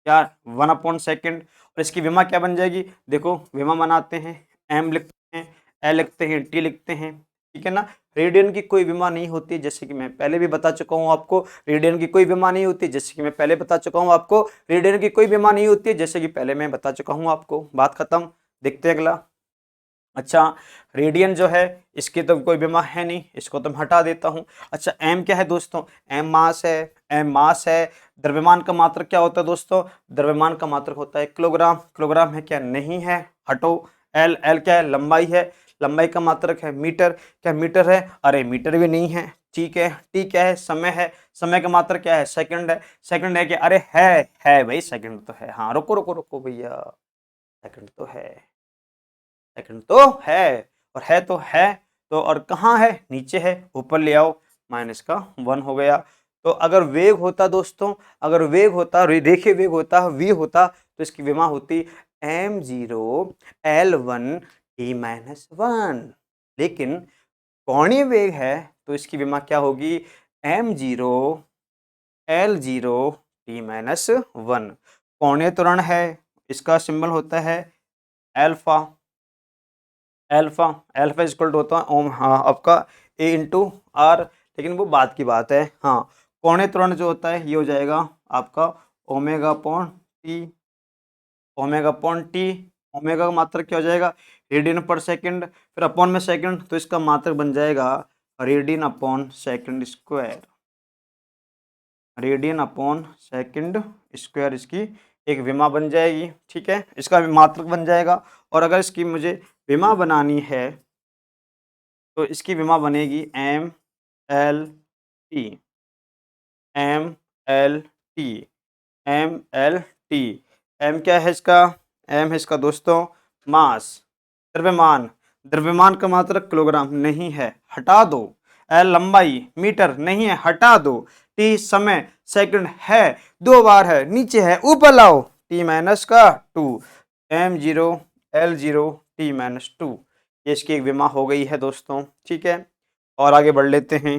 या 1/सेकंड। और इसकी विमा क्या बन जाएगी? देखो विमा बनाते हैं, एम लिखते हैं, एल लिखते हैं, टी लिखते हैं। ठीक है ना। रेडियन की कोई विमा नहीं होती, जैसे कि मैं पहले भी बता चुका हूं आपको। रेडियन की कोई विमा नहीं होती, जैसे कि मैं पहले बता चुका हूं आपको। रेडियन की कोई विमा नहीं होती, जैसे कि पहले मैं बता चुका हूं आपको। बात खत्म। देखते हैं अगला। अच्छा, रेडियन जो है इसकी तो कोई विमा है नहीं, इसको तो मैं हटा देता हूं। अच्छा, एम क्या है दोस्तों? एम मास है। एम मास है। द्रव्यमान का मात्रक क्या होता है दोस्तों? द्रव्यमान का मात्रक होता है किलोग्राम। किलोग्राम है क्या? नहीं है, हटो। एल, एल क्या है? लंबाई है। लंबाई का मात्रक है मीटर। क्या मीटर है? अरे मीटर भी नहीं है। ठीक है। टी क्या है? समय है। समय का मात्रक क्या है? सेकंड है। सेकंड है क्या? अरे है भाई, सेकंड तो है। हाँ, रुको रुको रुको भैया, सेकंड तो है, सेकंड तो है। और है तो है, तो और कहाँ है? नीचे है। ऊपर ले आओ, माइनस का 1 हो गया। तो अगर वेग होता दोस्तों, अगर वेग होता, देखिए वेग होता, v होता, तो इसकी विमा होती m0l1t-1। लेकिन कोणीय वेग है, तो इसकी विमा क्या होगी? m0l0t-1। कोणीय त्वरण है, इसका सिंबल होता है alpha. Alpha, alpha equal to होता है ओम, हाँ आपका ए इंटू आर। लेकिन वो बात की बात है। हाँ, कोणीय त्वरण जो होता है ये हो जाएगा आपका omega upon T. Omega upon T, omega का मात्रक क्या हो जाएगा? रेडियन पर सेकंड, फिर अपॉन में सेकंड, तो इसका मात्रक बन जाएगा radian upon second square. Radian upon second square इसकी एक विमा बन जाएगी। ठीक है, इसका मात्रक बन जाएगा। और अगर इसकी मुझे विमा बनानी है, तो इसकी विमा बनेगी M L T, M L T, M L T. M क्या है इसका? एम है इसका दोस्तों मास। द्रव्यमान, द्रव्यमान का मात्रक किलोग्राम नहीं है, हटा दो। एल लंबाई, मीटर नहीं है, हटा दो। टी समय, सेकंड है, 2 बार है, नीचे है, ऊपर लाओ, t-2। m0l0t-2, ये इसकी एक विमा हो गई है दोस्तों। ठीक है। और आगे बढ़ लेते हैं।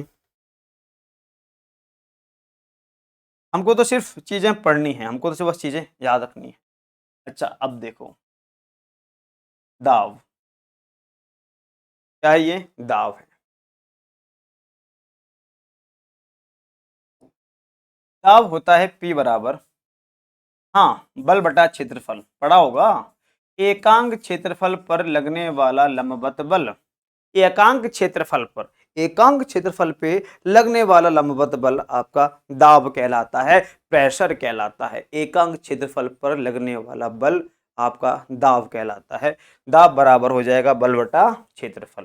हमको तो सिर्फ चीजें पढ़नी है, हमको तो सिर्फ बस चीजें याद रखनी है। अच्छा अब देखो, दाव, क्या है ये? दाव है। दाव होता है P बराबर, हाँ, बल बटा क्षेत्रफल, पढ़ा होगा। एकांक क्षेत्रफल पर लगने वाला लंबवत बल, एकांक क्षेत्रफल पर, एकांक क्षेत्रफल पे लगने वाला लंबवत बल आपका दाब कहलाता है, प्रेशर कहलाता है। एकांक क्षेत्रफल पर लगने वाला बल आपका दाब कहलाता है। दाब बराबर हो जाएगा बल बटा क्षेत्रफल,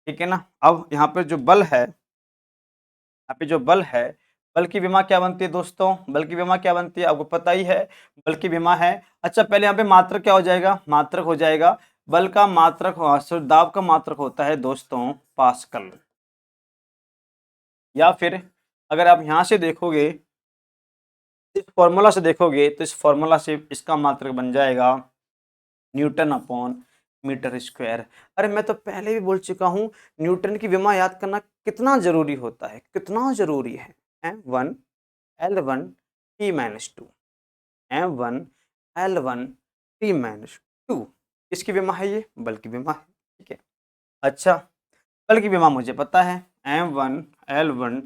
ठीक है ना। अब यहाँ पे जो बल है, यहाँ पे जो बल है, बल की विमा क्या बनती है दोस्तों? बल की विमा क्या बनती है आपको पता ही है, बल की विमा है। अच्छा पहले यहाँ पे मात्रक क्या हो जाएगा? मात्रक हो जाएगा, बल का मात्रक, दाब का मात्रक होता है दोस्तों पास्कल। या फिर अगर आप यहाँ से देखोगे, इस फॉर्मूला से देखोगे, तो इस फॉर्मूला से इसका मात्रक बन जाएगा न्यूटन अपॉन मीटर स्क्वायर। अरे मैं तो पहले भी बोल चुका हूँ, न्यूटन की विमा याद करना कितना जरूरी होता है, कितना जरूरी है। M1 L1 T-2, M1 L1 T-2, किसकी विमा है? ये बल की विमा है, ठीक है। अच्छा बल की विमा मुझे पता है, M1 L1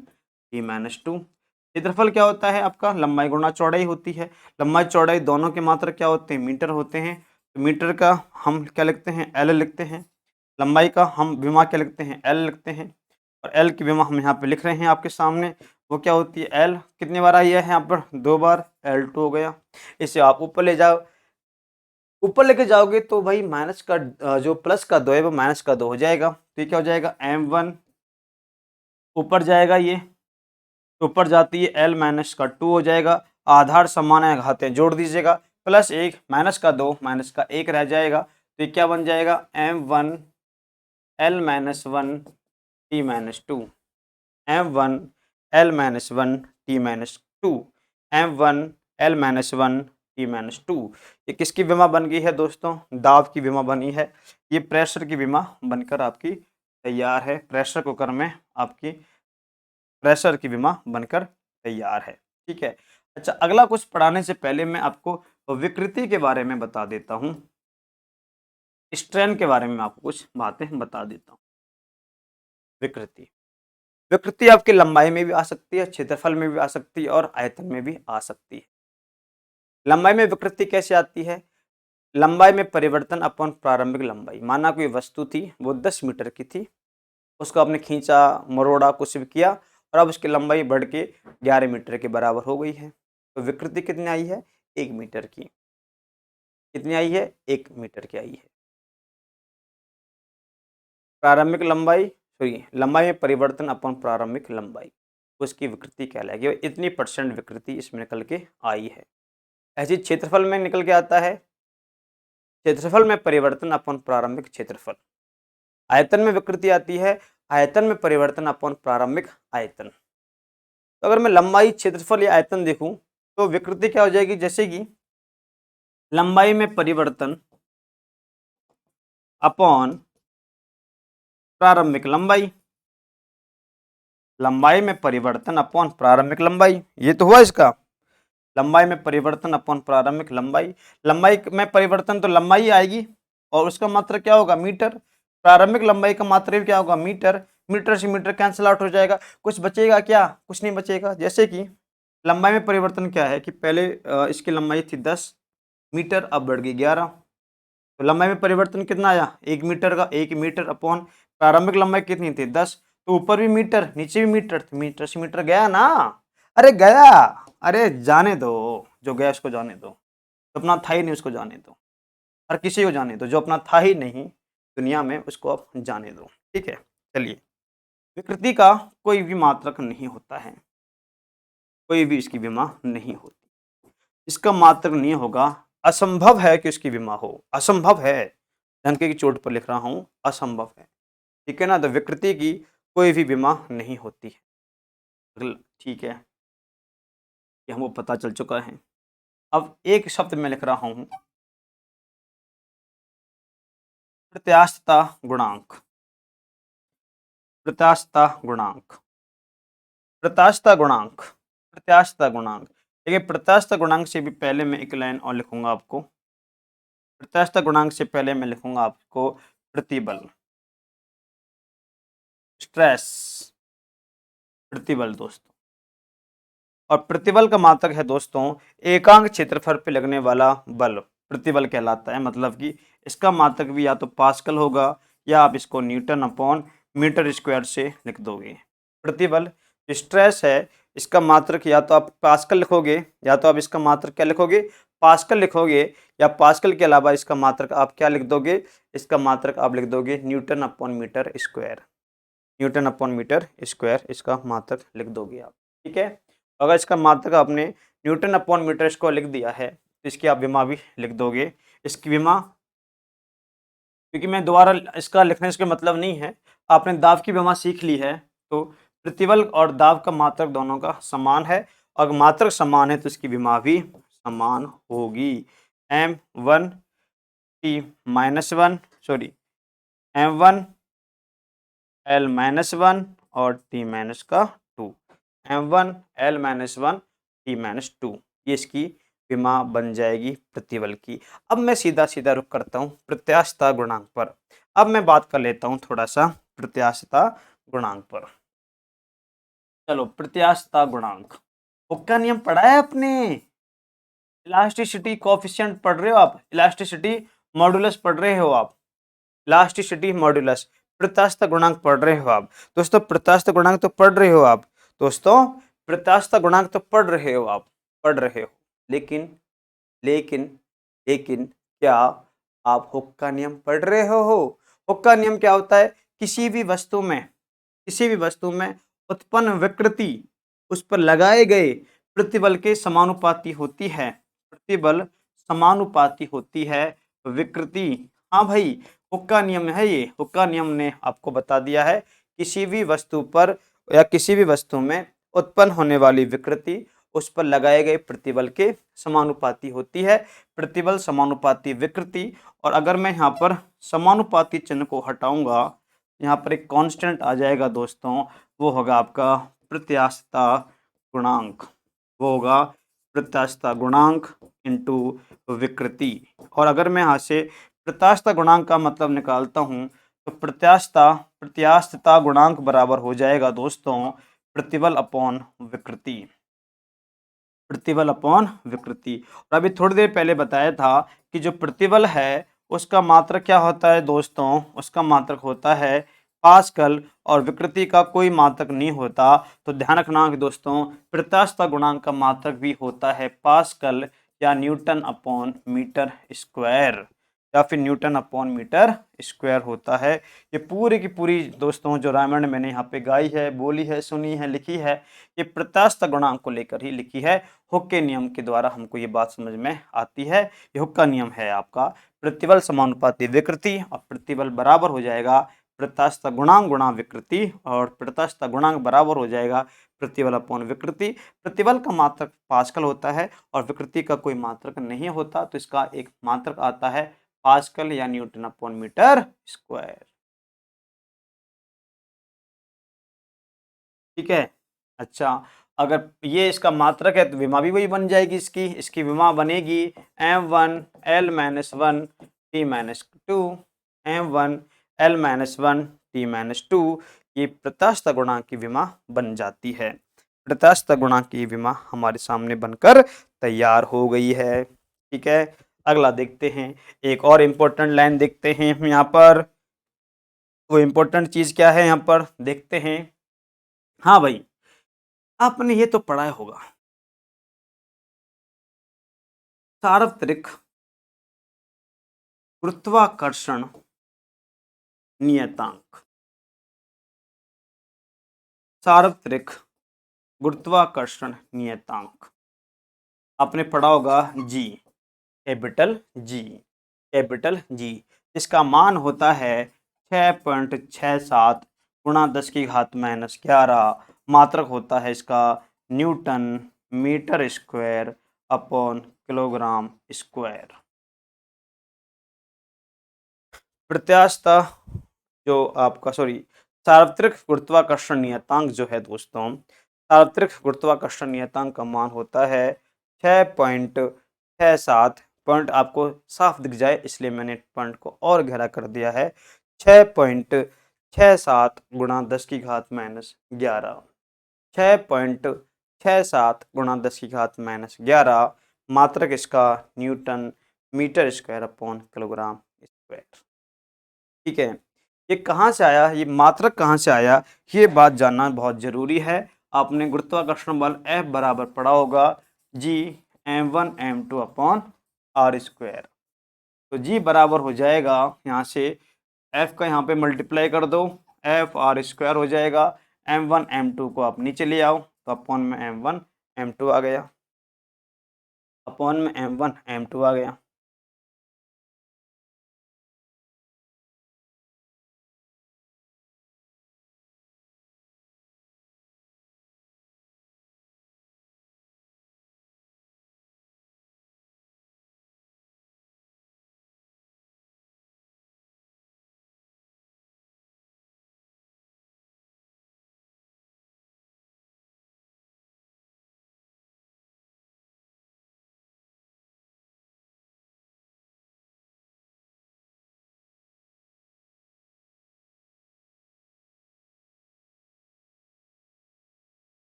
T-2। क्षेत्रफल क्या होता है आपका? लंबाई गुणा चौड़ाई होती है। लंबाई चौड़ाई दोनों के मात्रक क्या होते हैं? मीटर होते हैं। तो मीटर का हम क्या लिखते हैं? L लिखते हैं। लंबाई का हम विमा क्या लिखते हैं? L लिखते हैं। और L की विमा हम यहाँ पे लिख रहे हैं आपके सामने, वो क्या होती है? L कितनी बार आई है यहाँ पर? 2 बार, L2 हो गया। इसे आप ऊपर ले जाओ, ऊपर लेके जाओगे तो भाई माइनस का जो प्लस का 2 है वो माइनस का 2 हो जाएगा। तो ये क्या हो जाएगा? M1 ऊपर जाएगा, ये ऊपर जाती है, L माइनस का 2 हो जाएगा। आधार समान है, घातें जोड़ दीजिएगा, प्लस 1 माइनस का 2 माइनस का 1 रह जाएगा। तो ये क्या बन जाएगा? M1 L minus 1 T-2, M1 L minus 1 T-2, M1 L minus 1 T-2। ये किसकी विमा बन गई है दोस्तों? दाब की विमा बनी है। ये प्रेशर की विमा बनकर आपकी तैयार है, प्रेशर कुकर में आपकी प्रेशर की विमा बनकर तैयार है, ठीक है। अच्छा अगला कुछ पढ़ाने से पहले मैं आपको विकृति के बारे में बता देता हूँ, स्ट्रेन के बारे में आपको कुछ बातें बता देता हूँ। विकृति, विकृति आपकी लंबाई में भी आ सकती है, क्षेत्रफल में भी आ सकती है और आयतन में भी आ सकती है। लंबाई में विकृति कैसे आती है? लंबाई में परिवर्तन अपन प्रारंभिक लंबाई, माना कोई वस्तु थी वो 10 मीटर की थी, उसको आपने खींचा, मरोड़ा, कुछ भी किया और अब उसकी लंबाई बढ़ के 11 मीटर के बराबर हो गई है। तो विकृति कितनी आई है? 1 मीटर की। कितनी आई है? 1 मीटर की आई है। प्रारंभिक लंबाई, सॉरी, लंबाई में परिवर्तन अपन प्रारंभिक लंबाई, उसकी विकृति कहलाएगी। इतनी % विकृति इसमें निकल के आई है। ऐसी क्षेत्रफल में निकल के आता है, क्षेत्रफल में परिवर्तन अपन प्रारंभिक क्षेत्रफल। आयतन में विकृति आती है, आयतन में परिवर्तन अपन प्रारंभिक आयतन। तो अगर मैं लंबाई, क्षेत्रफल या आयतन देखूं तो विकृति क्या हो जाएगी? जैसे कि लंबाई में परिवर्तन अपॉन प्रारंभिक लंबाई, लंबाई में परिवर्तन अपॉन प्रारंभिक लंबाई, ये तो हुआ इसका। लंबाई में परिवर्तन अपॉन प्रारंभिक लंबाई, लंबाई में परिवर्तन तो लंबाई आएगी और उसका मात्रक क्या होगा? मीटर। प्रारंभिक लंबाई का मात्रक क्या होगा? मीटर। मीटर से मीटर कैंसिल आउट हो जाएगा, कुछ बचेगा क्या? कुछ नहीं बचेगा। जैसे कि लंबाई में परिवर्तन क्या है कि पहले इसकी लंबाई थी 10 मीटर, अब बढ़ गई 11। तो लंबाई में परिवर्तन कितना आया? 1 मीटर का। 1 मीटर अपॉन प्रारंभिक लंबाई कितनी थी? 10। तो ऊपर भी मीटर नीचे भी मीटर, तो मीटर से मीटर गया ना। अरे गया, अरे जाने दो, जो गया उसको जाने दो, जो अपना था ही नहीं उसको जाने दो। हर किसी को जाने दो, जो अपना था ही नहीं दुनिया में उसको आप जाने दो, ठीक है। चलिए, विकृति का कोई भी मात्रक नहीं होता है, कोई भी इसकी विमा नहीं होती, इसका मात्रक नहीं होगा। असंभव है कि उसकी विमा हो, असंभव है, डंके की चोट पर लिख रहा हूं, असंभव है, ठीक है ना। तो विकृति की कोई भी विमा नहीं होती है, ठीक है, ये हमको पता चल चुका है। अब एक शब्द मैं लिख रहा हूं, प्रत्यास्थता गुणांक। प्रत्यास्थता गुणांक, प्रत्यास्थता गुणांक, प्रत्यास्थता गुणांक। देखिए प्रत्यास्थता गुणांक से भी पहले मैं एक लाइन और लिखूंगा आपको। प्रत्यास्थता गुणांक से पहले मैं लिखूंगा आपको प्रतिबल, स्ट्रेस, प्रतिबल दोस्तों। और प्रतिबल का मात्रक है दोस्तों एकांक क्षेत्रफल पे लगने वाला बल प्रतिबल कहलाता है। मतलब कि इसका मात्रक भी या तो पास्कल होगा या आप इसको न्यूटन अपॉन मीटर स्क्वायर से लिख दोगे। प्रतिबल स्ट्रेस है, इसका मात्रक या तो आप पास्कल लिखोगे या तो आप इसका मात्रक क्या लिखोगे, पास्कल लिखोगे, या पास्कल के अलावा इसका मात्रक आप क्या लिख दोगे, इसका मात्रक आप लिख दोगे newton upon metre square, newton upon metre square इसका मात्रक लिख दोगे आप। ठीक है, अगर इसका मात्रक आपने न्यूटन अपॉन मीटर स्क्वायर लिख दिया है तो इसकी आप विमा भी लिख दोगे। इसकी विमा, क्योंकि मैं दोबारा इसका लिखने से मतलब नहीं है, आपने दाब की विमा सीख ली है, तो प्रतिबल और दाब का मात्रक दोनों का समान है। अगर मात्रक समान है तो इसकी विमा भी समान होगी। m1 t-1 sorry m1 l-1 और t-2, m1 l-1 t-2, ये इसकी विमा बन जाएगी प्रतिबल की। अब मैं सीधा सीधा रुख करता हूँ प्रत्यास्थता गुणांक पर। अब मैं बात कर लेता हूँ थोड़ा सा प्रत्यास्थता गुणांक पर। चलो प्रत्यास्थता गुणांक, हुक्का नियम पढ़ा है आपने, इलास्टिसिटी कोएफिशिएंट पढ़ रहे हो आप, इलास्टिसिटी मॉडुलस पढ़ रहे हो आप, इलास्टिसिटी मॉडुलस, प्रत्यास्थता गुणांक पढ़ रहे हो आप दोस्तों, प्रत्यास्थता गुणांक तो पढ़ रहे हो आप दोस्तों, प्रत्यास्थता गुणांक तो पढ़ रहे हो आप, पढ़ रहे हो, लेकिन लेकिन लेकिन क्या आप हुक्का नियम पढ़ रहे हो? हुक्का नियम क्या होता है, किसी भी वस्तु में, किसी भी वस्तु में उत्पन्न विकृति उस पर लगाए गए प्रतिबल के समानुपाती होती है, प्रतिबल समानुपाती होती है विकृति। हाँ भाई, हुक्का नियम है ये, हुक्का नियम ने आपको बता दिया है किसी भी वस्तु पर या किसी भी वस्तु में उत्पन्न होने वाली विकृति उस पर लगाए गए प्रतिबल के समानुपाती होती है, प्रतिबल समानुपाती विकृति। और अगर मैं यहाँ पर समानुपाती चिन्ह को हटाऊंगा, यहाँ पर एक कांस्टेंट आ जाएगा दोस्तों, वो होगा आपका प्रत्यास्थता गुणांक, वो होगा प्रत्यास्थता गुणांक इंटू विकृति। और अगर मैं यहाँ से प्रत्यास्थता गुणांक का मतलब निकालता हूँ तो प्रत्यास्थता गुणांक बराबर हो जाएगा दोस्तों प्रतिबल अपॉन विकृति, प्रतिबल अपॉन विकृति। और अभी थोड़ी देर पहले बताया था कि जो प्रतिबल है उसका मात्रक क्या होता है दोस्तों, उसका मात्रक होता है पास्कल, और विकृति का कोई मात्रक नहीं होता। तो ध्यान रखना कि दोस्तों प्रत्यास्थता गुणांक का मात्रक भी होता है पास्कल या न्यूटन अपॉन मीटर स्क्वायर, या फिर न्यूटन अपॉन मीटर स्क्वायर होता है। ये पूरी की पूरी दोस्तों जो रामायण मैंने यहाँ पे गाई है, बोली है, सुनी है, लिखी है, ये प्रत्यास्थता गुणांक को लेकर ही लिखी है। हुक्के नियम के द्वारा हमको ये बात समझ में आती है। ये हुक्का नियम है आपका, प्रतिबल समानुपाती विकृति और प्रतिबल बराबर हो जाएगा प्रत्यास्थता गुणांक गुणा विकृति, और प्रत्यास्थता गुणांक बराबर हो जाएगा प्रतिबल अपॉन विकृति। प्रतिबल का मात्रक पास्कल होता है और विकृति का कोई मात्रक नहीं होता, तो इसका एक मात्रक आता है पास्कल या न्यूटन अपॉन मीटर स्क्वायर। ठीक है, अच्छा, अगर ये इसका मात्रक है तो विमा भी वही बन जाएगी, इसकी विमा बनेगी m1 l-1 t-2, m1 l-1 t-2, ये प्रत्यास्थता गुणांक की विमा बन जाती है। प्रत्यास्थता गुणांक की विमा हमारे सामने बनकर तैयार हो गई है। ठीक है, अगला देखते हैं, एक और इम्पोर्टेंट लाइन देखते हैं हम यहाँ पर। वो इम्पोर्टेंट चीज क्या है यहाँ पर देखते हैं। हाँ भाई, आपने ये तो पढ़ा होगा, सार्वत्रिक गुरुत्वाकर्षण नियतांक, सार्वत्रिक गुरुत्वाकर्षण नियतांक आपने पढ़ा होगा जी, कैपिटल जी, कैपिटल जी, इसका मान होता है 6.67 गुणा 10⁻⁻11, मात्रक होता है इसका newton metre square upon kilogram square. प्रत्यास्थता जो आपका सार्वत्रिक गुरुत्वाकर्षण नियतांक जो है दोस्तों, सार्वत्रिक गुरुत्वाकर्षण नियतांक का मान होता है 6.67। पॉइंट आपको साफ दिख जाए इसलिए मैंने पॉइंट को और गहरा कर दिया है। 6.67 गुणा 10 की घात -11। 6.67 गुणा 10 की घात -11। मात्रक इसका newton metre square upon kilogram square. ठीक है, ये कहाँ से आया, ये मात्रक कहाँ से आया, ये बात जानना बहुत जरूरी है। आपने गुरुत्वाकर्षण बल F बराबर पढ़ा होगा G m1 m2 upon r square. तो G बराबर हो जाएगा, यहाँ से F का यहाँ पे मल्टीप्लाई कर दो, F r स्क्वायर हो जाएगा। m1 m2 को आप नीचे ले आओ तो अपॉन में m1 m2 आ गया, अपॉन में m1 m2 आ गया।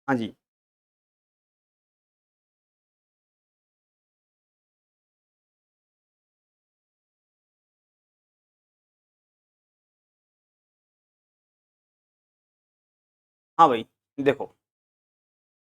हाँ जी, हाँ भाई देखो,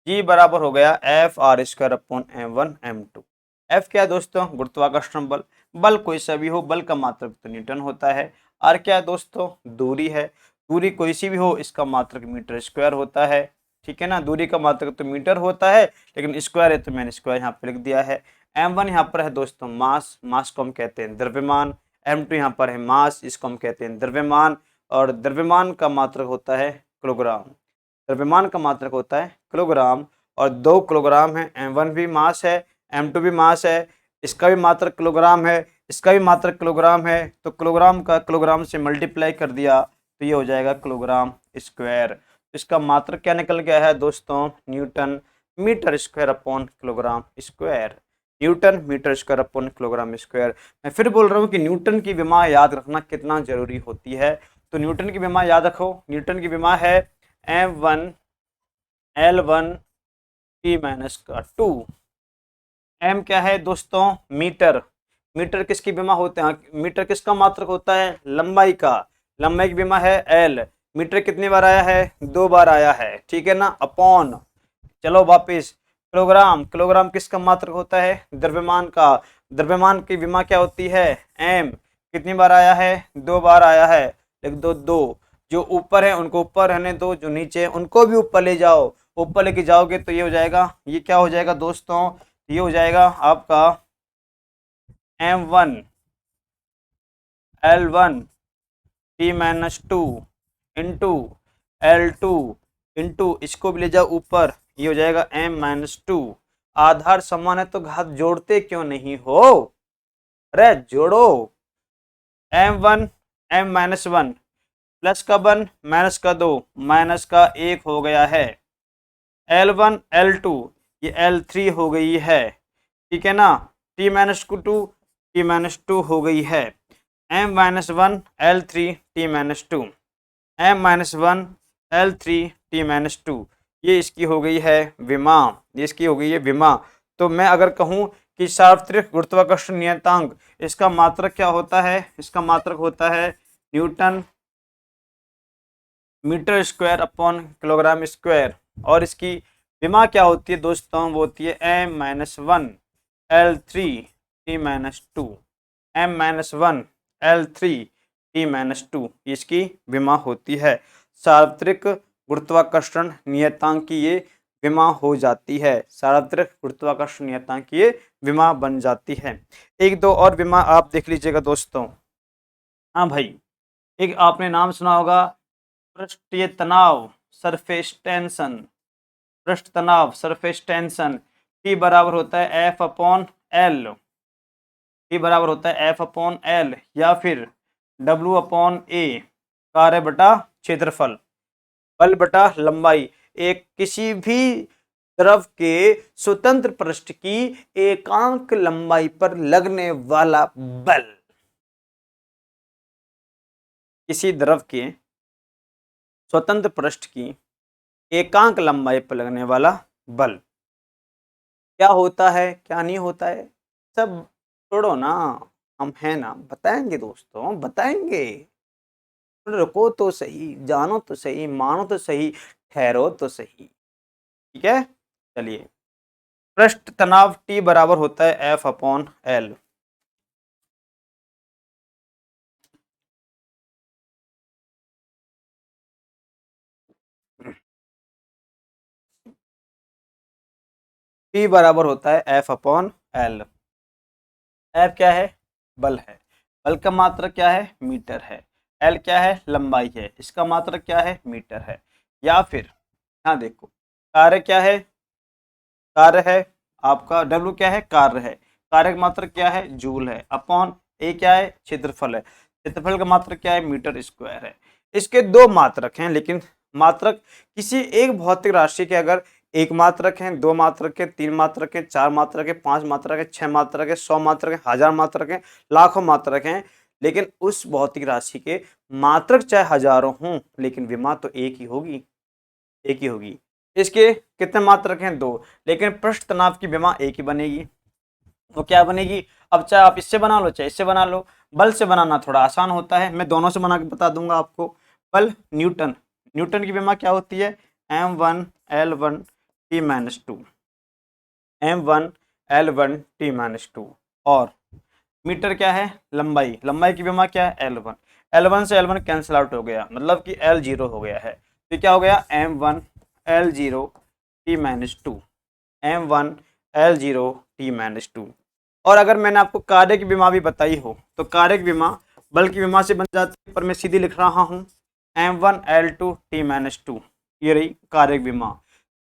G बराबर हो गया F r square upon m1 m2। F क्या है दोस्तों, गुरुत्वाकर्षण बल। बल कोई सा भी हो, बल का मात्रक तो न्यूटन होता है। R क्या है दोस्तों, दूरी है। दूरी कोई सी भी हो, इसका मात्रक मीटर स्क्वायर होता है। ठीक है ना, दूरी का मात्रक तो मीटर होता है, लेकिन स्क्वायर है तो मैंने स्क्वायर यहाँ पे लिख दिया है। m1 यहाँ पर है दोस्तों मास, मास को हम कहते हैं द्रव्यमान। m2 यहाँ पर है मास, इसको हम कहते हैं द्रव्यमान। और द्रव्यमान का मात्रक होता है किलोग्राम। द्रव्यमान का मात्रक होता है किलोग्राम, और 2 किलोग्राम है। m1 भी मास है, m2 भी मास है, इसका भी मात्रक किलोग्राम है, इसका भी मात्रक किलोग्राम है। तो किलोग्राम का किलोग्राम से मल्टीप्लाई कर दिया तो ये हो जाएगा किलोग्राम स्क्वायर। इसका मात्रक क्या निकल गया है दोस्तों, newton metre square upon kilogram square. Newton metre square upon kilogram square. मैं फिर बोल रहा हूँ कि न्यूटन की विमा याद रखना कितना जरूरी होती है। तो न्यूटन की विमा याद रखो, न्यूटन की विमा है m1 L1 T माइनस का 2। m क्या है दोस्तों, मीटर। मीटर किसकी विमा होते हैं, मीटर किसका मात्रक होता है, लंबाई का। लंबाई की विमा है L। मीटर कितनी बार आया है, 2 बार आया है। ठीक है ना, अपॉन, चलो वापिस, किलोग्राम। किलोग्राम किसका मात्रक होता है, द्रव्यमान का। द्रव्यमान की विमा क्या होती है, m। कितनी बार आया है, 2 बार आया है, लिख दो 2। जो ऊपर है उनको ऊपर रहने दो, जो नीचे है उनको भी ऊपर ले जाओ। ऊपर लेके जाओगे तो ये हो जाएगा, ये क्या हो जाएगा दोस्तों, ये हो जाएगा आपका m1 L1 T minus 2 into L2 into इसको भी ले जाओ ऊपर, ये हो जाएगा m माइनस 2। आधार समान है तो घात जोड़ते क्यों नहीं हो, अरे जोड़ो। m1 m माइनस 1 प्लस का 1 माइनस का 2 माइनस का 1 हो गया है। L1 L2 ये L3 हो गई है। ठीक है ना, T माइनस 2 T माइनस 2 हो गई है। m minus 1 L3 T minus 2, m minus 1 L3 T minus 2, ये इसकी हो गई है विमा, ये इसकी हो गई है विमा। तो मैं अगर कहूँ कि सार्वत्रिक गुरुत्वाकर्षण नियतांक, इसका मात्रक क्या होता है, इसका मात्रक होता है newton metre square upon kilogram square. और इसकी विमा क्या होती है दोस्तों, वो होती है m minus 1 L3 T minus 2, m minus 1 L3 T minus 2, इसकी विमा होती है। सार्वत्रिक गुरुत्वाकर्षण नियतांक की ये विमा हो जाती है, सार्वत्रिक गुरुत्वाकर्षण नियतांक की ये विमा बन जाती है। एक दो और विमा आप देख लीजिएगा दोस्तों। हाँ भाई, एक आपने नाम सुना होगा पृष्ठीय तनाव, सरफेस टेंशन। पृष्ठ तनाव, सरफेस टेंशन, टी बराबर होता है एफ अपॉन एल, टी बराबर होता है एफ अपॉन एल या फिर डब्ल्यू अपॉन ए, कार्य बटा क्षेत्रफल, बल बटा लंबाई, एक किसी भी द्रव के स्वतंत्र पृष्ठ की एकांक लंबाई पर लगने वाला बल, किसी द्रव के स्वतंत्र पृष्ठ की एकांक लंबाई पर लगने वाला बल क्या होता है क्या नहीं होता है, सब छोड़ो ना, हम हैं ना, बताएंगे दोस्तों बताएंगे, रुको तो सही, जानो तो सही, मानो तो सही, ठहरो तो सही, ठीक है। चलिए, पृष्ठ तनाव T बराबर होता है F अपॉन एल, T बराबर होता है F अपॉन एल। F क्या है, बल है, बल का मात्रक क्या है, मीटर है, L क्या है, लंबाई है, इसका मात्रक क्या है, मीटर है। या फिर यहाँ देखो, कार्य क्या है, कार्य है आपका W क्या है, कार्य है, कार्य का मात्रक क्या है, जूल है, अपॉन ए क्या है, क्षेत्रफल है, क्षेत्रफल का मात्रक क्या है, मीटर स्क्वायर है। इसके दो मात्रक हैं, लेकिन मात्रक किसी एक भौतिक राशि के अगर एक मात्रक है, दो मात्रक है, तीन मात्रक है, चार मात्रक है, पांच मात्रक है, छह मात्रक है, 100 मात्रक है, 1000 मात्रक है, लाखों मात्रक हैं, लेकिन उस भौतिक राशि के मात्रक चाहे हजारों हों, लेकिन विमा तो एक ही होगी, एक ही होगी। इसके कितने मात्रक हैं, दो, लेकिन पृष्ठ तनाव की विमा एक ही बनेगी। वो क्या बनेगी, अब चाहे आप इससे बना लो चाहे इससे बना लो, बल से बनाना थोड़ा आसान होता है, मैं दोनों से बना के बता दूंगा आपको। बल न्यूटन, न्यूटन की विमा क्या होती है, m1l1t-2, m1l1t-2, और मीटर क्या है, लंबाई, लंबाई की विमा क्या है, L1, L1 से L1 कैंसिल आउट हो गया, मतलब कि L जीरो हो गया है, तो क्या हो गया, m1l0t-2, m1l0t-2। और अगर मैंने आपको कार्य की विमा भी बताई हो तो कार्य की विमा बल की विमा से बन जाती है, पर मैं सीधी लिख रहा हूँ m1l2t-2, ये रही कार्य की विमा।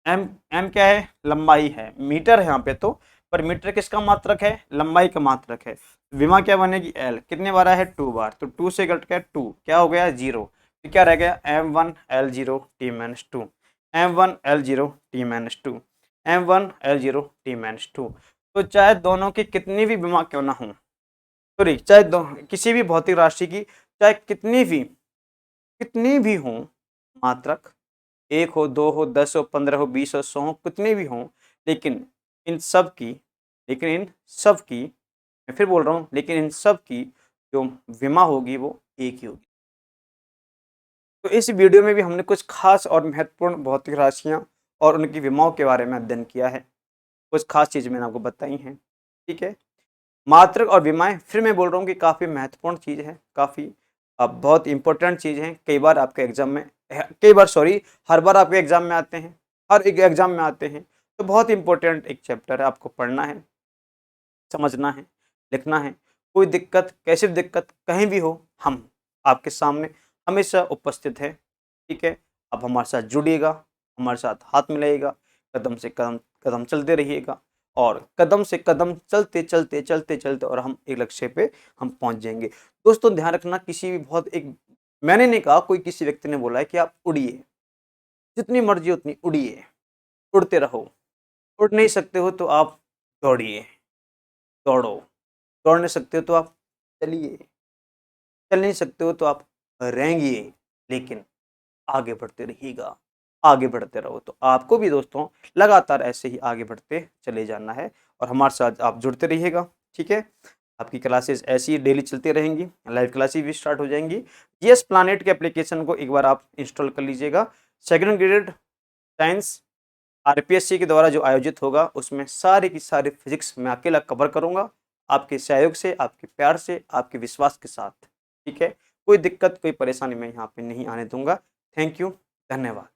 m क्या है, लंबाई है, मीटर है यहाँ पे तो, पर मीटर किसका मात्रक है, लंबाई का मात्रक है, विमा क्या बनेगी, l कितने बार है, 2 बार, तो 2 से घट के 2 क्या हो गया, 0, तो क्या रह गया, m1l0t-2, m1l0t-2, m1l0t-2। तो चाहे दोनों की कितनी भी विमा क्यों ना हो, सॉरी चाहे किसी भी भौतिक राशि की चाहे कितनी भी हो मात्रक, एक हो, दो हो, 10 हो, 15 हो, 20 हो, 100 हो, कितने भी हों, लेकिन इन सब की लेकिन इन सब की मैं फिर बोल रहा हूँ, लेकिन इन सब की जो विमा होगी वो एक ही होगी। तो इस वीडियो में भी हमने कुछ खास और महत्वपूर्ण भौतिक राशियाँ और उनकी विमाओं के बारे में अध्ययन किया है, कुछ खास चीज़ मैंने आपको बताई हैं, ठीक है। मात्रक और विमाएं फिर मैं बोल रहा हूँ कि काफ़ी महत्वपूर्ण चीज़ है, काफ़ी बहुत इंपॉर्टेंट चीज़ है, कई बार आपके एग्जाम में, कई बार सॉरी हर बार आपके एग्जाम में आते हैं, हर एक एग्जाम में आते हैं, तो बहुत इंपॉर्टेंट एक चैप्टर है, आपको पढ़ना है, समझना है, लिखना है। कोई दिक्कत, कैसी दिक्कत कहीं भी हो, हम आपके सामने हमेशा उपस्थित है, ठीक है। आप हमारे साथ जुड़िएगा, हमारे साथ हाथ मिलाइएगा, कदम से कदम कदम चलते रहिएगा, और कदम से कदम चलते चलते चलते चलते और हम एक लक्ष्य पे हम पहुंच जाएंगे। दोस्तों ध्यान रखना, किसी भी बहुत एक, मैंने नहीं कहा, कोई किसी व्यक्ति ने बोला है कि आप उड़िए, जितनी मर्जी उतनी उड़िए, उड़ते रहो, उड़ नहीं सकते हो तो आप दौड़िए, दौड़ो, दौड़ नहीं सकते हो तो आप चलिए, चल नहीं सकते हो तो आप रेंगिए, लेकिन आगे बढ़ते रहिएगा, आगे बढ़ते रहो। तो आपको भी दोस्तों लगातार ऐसे ही आगे बढ़ते चले जाना है, और हमारे साथ आप जुड़ते रहिएगा, ठीक है। आपकी क्लासेस ऐसी ही डेली चलती रहेंगी, लाइव क्लासेस भी स्टार्ट हो जाएंगी। जीएस प्लैनेट के एप्लीकेशन को एक बार आप इंस्टॉल कर लीजिएगा। सेकंड ग्रेड साइंस आरपीएससी के द्वारा जो आयोजित होगा उसमें सारी की सारी फिजिक्स मैं अकेला कवर करूंगा, आपके सहयोग से, आपके प्यार से, आपके विश्वास के साथ, ठीक है। कोई दिक्कत, कोई परेशानी मैं यहाँ पे नहीं आने दूंगा। थैंक यू, धन्यवाद।